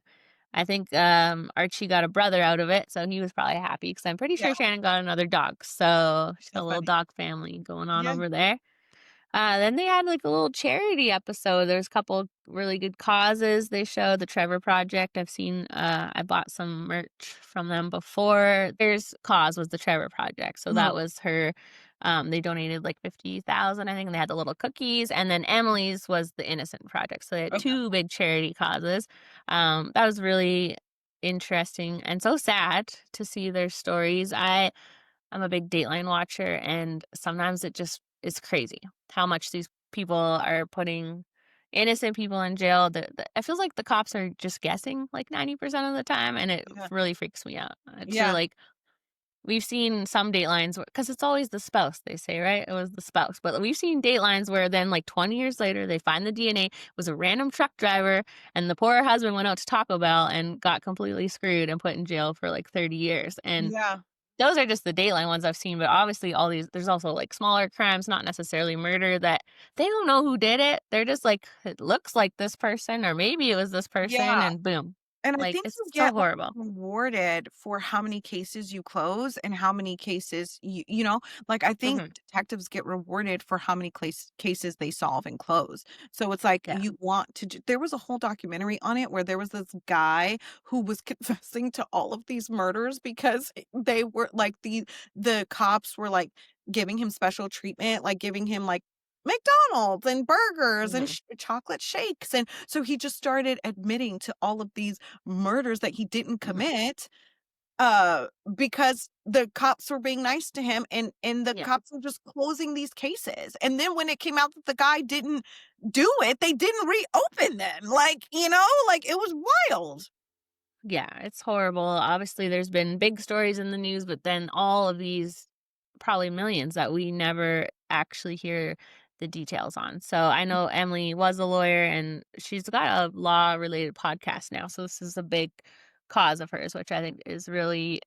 I think, Archie got a brother out of it, so he was probably happy because 'cause I'm pretty yeah, sure Shannon got another dog, so she's got so a little funny. dog family going on Yeah, over there. Then they had, like, a little charity episode. There's a couple really good causes they showed, the Trevor Project. I bought some merch from them before. There's cause was the Trevor Project, so that mm, was her, they donated, like, 50,000, I think, and they had the little cookies, and then Emily's was the Innocent Project, so they had okay, 2 big charity causes. That was really interesting and so sad to see their stories. I'm a big Dateline watcher, and sometimes it just is crazy how much these people are putting innocent people in jail. It feels like the cops are just guessing like 90% of the time, and it yeah, really freaks me out. It's yeah, like we've seen some Datelines because it's always the spouse, they say, right? It was the spouse. But we've seen Datelines where then, like 20 years later, they find the DNA, it was a random truck driver, and the poor husband went out to Taco Bell and got completely screwed and put in jail for like 30 years. And yeah, those are just the Dateline ones I've seen, but obviously all these there's also, like, smaller crimes, not necessarily murder, that they don't know who did it. They're just like, "It looks like this person," or "Maybe it was this person," yeah. and boom. And I Like, think it's you so get, like, horrible. rewarded for how many cases you close and how many cases you know, like, I think Mhm. detectives get rewarded for how many cases they solve and close. So it's like Yeah. you want to there was a whole documentary on it where there was this guy who was confessing to all of these murders because they were like the cops were, like, giving him special treatment, like, giving him, like, McDonald's and burgers and Mhm. chocolate shakes, and so he just started admitting to all of these murders that he didn't Mhm. commit, uh, because the cops were being nice to him and the Yeah. cops were just closing these cases, and then when it came out that the guy didn't do it, they didn't reopen them, like, like, it was wild. Yeah, it's horrible. Obviously, there's been big stories in the news, but then all of these, probably millions that we never actually hear the details on. So I know Emily was a lawyer and she's got a law related podcast now. So this is a big cause of hers, which I think is really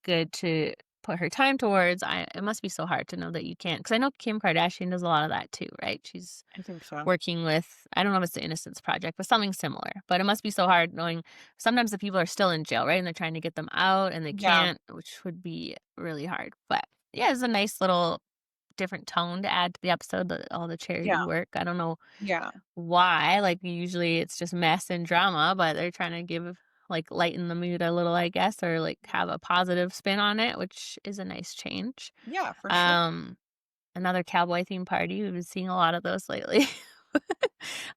good to put her time towards. It must be so hard to know that you can't, because I know Kim Kardashian does a lot of that too, right? She's I think so. working with, I don't know if it's the Innocence Project, but something similar. But it must be so hard knowing sometimes the people are still in jail, right? And they're trying to get them out and they Yeah, can't, which would be really hard. But yeah, it's a nice little different tone to add to the episode, all the yeah, charity work. I don't know yeah, why. Like usually it's just mess and drama, but they're trying to give like lighten the mood a little, I guess, or like have a positive spin on it, which is a nice change. yeah, for sure. Um Another cowboy theme party. We've been seeing a lot of those lately.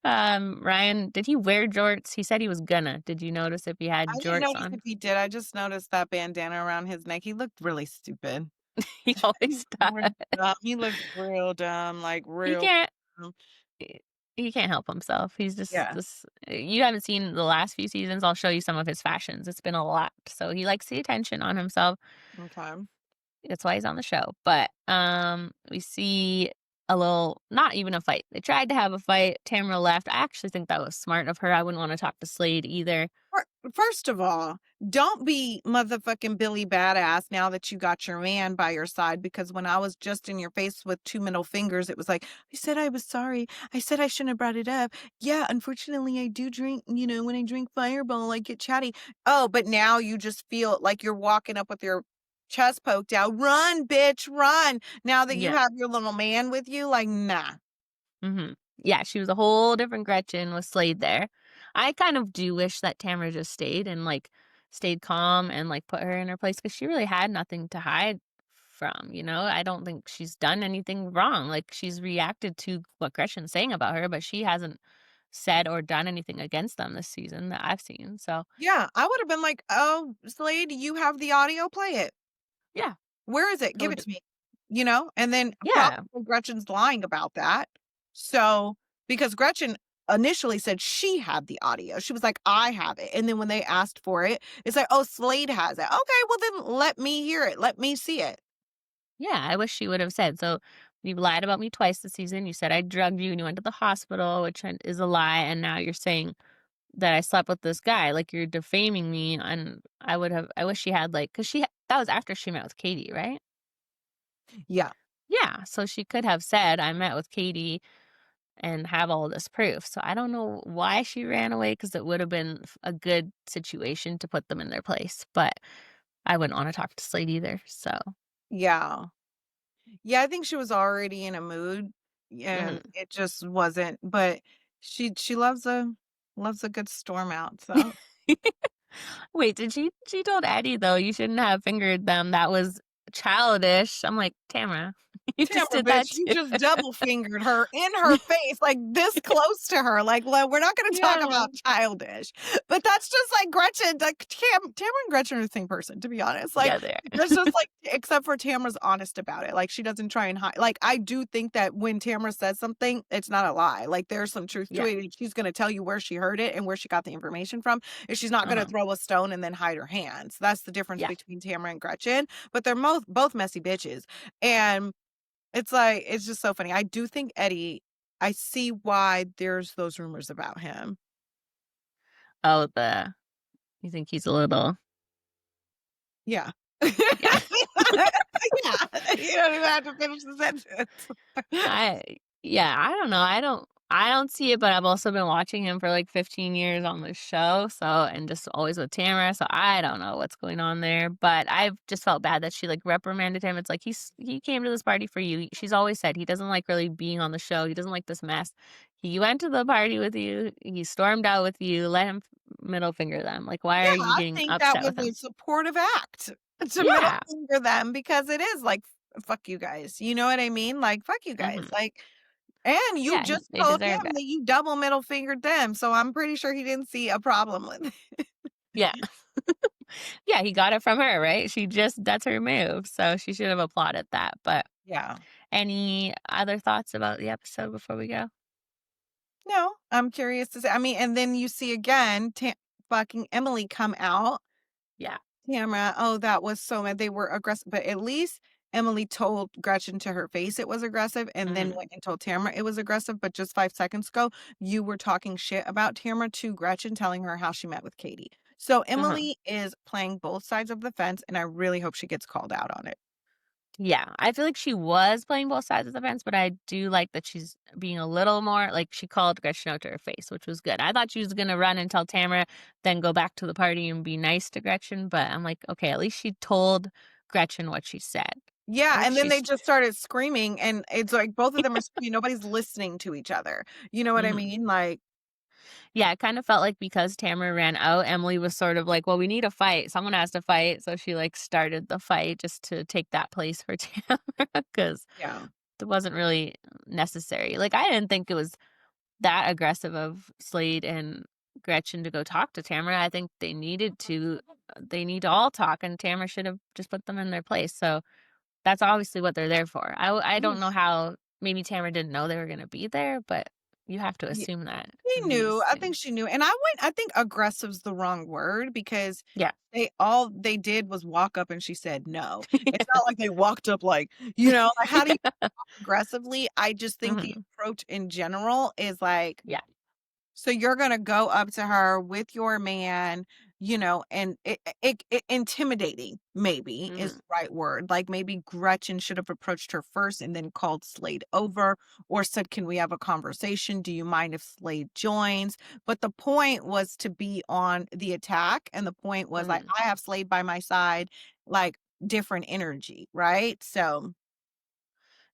Ryan, did he wear jorts? He said he was gonna. Did you notice if he I had didn't jorts notice on? if he did, I just noticed that bandana around his neck, he looked really stupid. He always Real does. dumb, he looked real dumb, like, He real can't dumb. he he can't help himself. He's just Yeah, this you haven't seen the last few seasons. I'll show you some of his fashions. It's been a lot. So he likes the attention on himself. okay. That's why he's on the show. But we see a little, not even a fight. They tried to have a fight. Tamara left. I actually think that was smart of her. I wouldn't want to talk to Slade either. First of all, don't be motherfucking Billy Badass now that you got your man by your side because when I was just in your face with two middle fingers, it was like, I said I was sorry. I said I shouldn't have brought it up. Yeah, unfortunately, I do drink, when I drink Fireball, I get chatty. Oh, but now you just feel like you're walking up with your chest poked out. Run, bitch, run. Now that you Yeah. have your little man with you, like, nah. Yeah, she was a whole different Gretchen with Slade there. I kind of do wish that Tamara just stayed and like stayed calm and like put her in her place because she really had nothing to hide from, you know? I don't think she's done anything wrong. Like she's reacted to what Gretchen's saying about her, but she hasn't said or done anything against them this season that I've seen. So Yeah, I would have been like, oh, Slade, you have the audio, play it. yeah, Where is it? go Give it to me. And then yeah. probably Gretchen's lying about that. So, because Gretchen initially said she had the audio. She was like, I have it. And then when they asked for it, it's like, oh, Slade has it. Okay, well then let me hear it. Let me see it. Yeah, I wish she would have said. So you lied about me twice this season. You said I drugged you and you went to the hospital, which is a lie, and now you're saying that I slept with this guy, like, you're defaming me, and I wish she had, like, 'cause that was after she met with Katie, right? Yeah. Yeah, so she could have said, "I met with Katie," and have all this proof, so I don't know why she ran away, because it would have been a good situation to put them in their place, but I wouldn't wanna talk to Slade either, so Yeah. Yeah, I think she was already in a mood and mhm. it just wasn't, but she loves a good storm out, so Wait, she told Eddie, though, "You shouldn't have fingered them, that was childish." I'm like, "Tamara, you just Tamara, did that bitch, you too." just double fingered her in her face, like this close to her. Like, we're not going to talk Yeah. about childish, but that's just like Gretchen. Like, Tamara and Gretchen are the same person, to be honest. Like, Yeah, there. that's just like, except for Tamara's honest about it. Like, she doesn't try and hide. Like, I do think that when Tamara says something, it's not a lie. Like, there's some truth to Yeah, it. And she's going to tell you where she heard it and where she got the information from. And she's not going to uh-huh, throw a stone and then hide her hands. That's the difference yeah. between Tamara and Gretchen. But they're both messy bitches. And it's like it's just so funny. I do think Eddie I see why there's those rumors about him. Oh, you think he's a little Yeah. yeah. Yeah. You don't even have to finish the sentence. I yeah, I don't know, I don't I don't see it, but I've also been watching him for like 15 years on the show, so and just always with Tamara, so I don't know what's going on there, but I've just felt bad that she like reprimanded him. It's like he came to this party for you. She's always said he doesn't like really being on the show. He doesn't like this mess. He went to the party with you. He stormed out with you. Let him middle finger them. Like, why Yeah, are you I getting think that upset was with a him? supportive act to middle Yeah. finger them because it is like, fuck you guys. You know what I mean? Like, fuck you guys. Hmm. Like, and you Yeah, just they told deserve him it. that you double middle fingered them. So I'm pretty sure he didn't see a problem with it. Yeah. Yeah, he got it from her, right? She just that's her move, so she should have applauded that, but Yeah. any other thoughts about the episode before we go? No, I'm curious to say. I mean, and then you see again, fucking Emily come out. Yeah. Tamara, oh, that was so mad. They were aggressive, but at least Emily told Gretchen to her face it was aggressive and then Mhm. went and told Tamara it was aggressive. But just 5 seconds ago, you were talking shit about Tamara to Gretchen, telling her how she met with Katie. So Uh-huh. Emily is playing both sides of the fence, and I really hope she gets called out on it. Yeah, I feel like she was playing both sides of the fence, but I do like that she's being a little more like, she called Gretchen out to her face, which was good. I thought she was gonna run and tell Tamara, then go back to the party and be nice to Gretchen, but I'm like, "Okay, at least she told Gretchen what she said." Yeah, Or and then they she's just started screaming, and it's like both of them are screaming. Nobody's listening to each other. You know what I Mhm. mean? Like, Yeah, it kind of felt like because Tamara ran out, Emily was sort of like, "Well, we need a fight. Someone has to fight." So she like started the fight just to take that place for Tamara because yeah. it wasn't really necessary. Like I didn't think it was that aggressive of Slade and Gretchen to go talk to Tamara. I think they need to all talk, and Tamara should have just put them in their place. So that's obviously what they're there for. I don't know how maybe Tamara didn't know they were going to be there, but you have to Yeah. assume that She in knew. these I think things. she knew. And I think aggressive's the wrong word because Yeah. all they did was walk up and she said no. It's not like they walked up like, like how do you talk aggressively? I just think the Mhm. approach in general is like, Yeah. so you're gonna go up to her with your man, and it intimidating maybe is Mhm. the right word. Like maybe Gretchen should have approached her first and then called Slade over or said, "Can we have a conversation? Do you mind if Slade joins?" But the point was to be on the attack, and the point was like, Mhm. I have Slade by my side, like different energy, right? So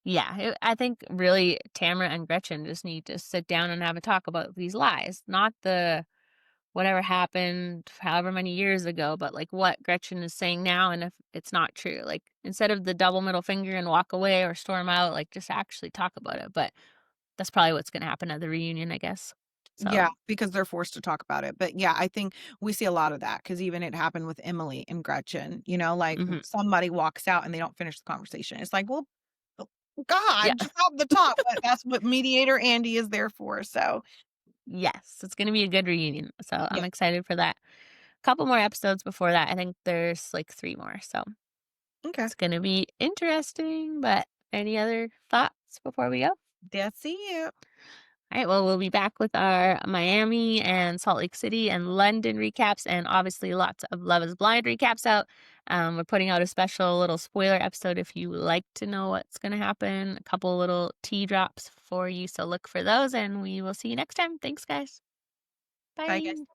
Yeah, I think really Tamara and Gretchen just need to sit down and have a talk about these lies, not the whatever happened however many years ago, but like what Gretchen is saying now and if it's not true. Like instead of the double middle finger and walk away or storm out, like just actually talk about it. But that's probably what's going to happen at the reunion, I guess. So, yeah, because they're forced to talk about it. But yeah, I think we see a lot of that because even it happened with Emily and Gretchen, like mhm. somebody walks out and they don't finish the conversation. It's like, well, Yeah. God, just have the talk. But that's what mediator Andy is there for. So Yes, it's going to be a good reunion. So I'm yeah, excited for that. Couple more episodes before that. I think there's like three more. So okay. it's gonna be interesting, but any other thoughts before we go? That's it. All right, well, we'll be back with our Miami and Salt Lake City and London recaps, and obviously lots of Love is Blind recaps out. We're putting out a special little spoiler episode if you like to know what's going to happen. A couple little tea drops for you, so look for those, and we will see you next time. Thanks, guys. Bye, guys. Bye.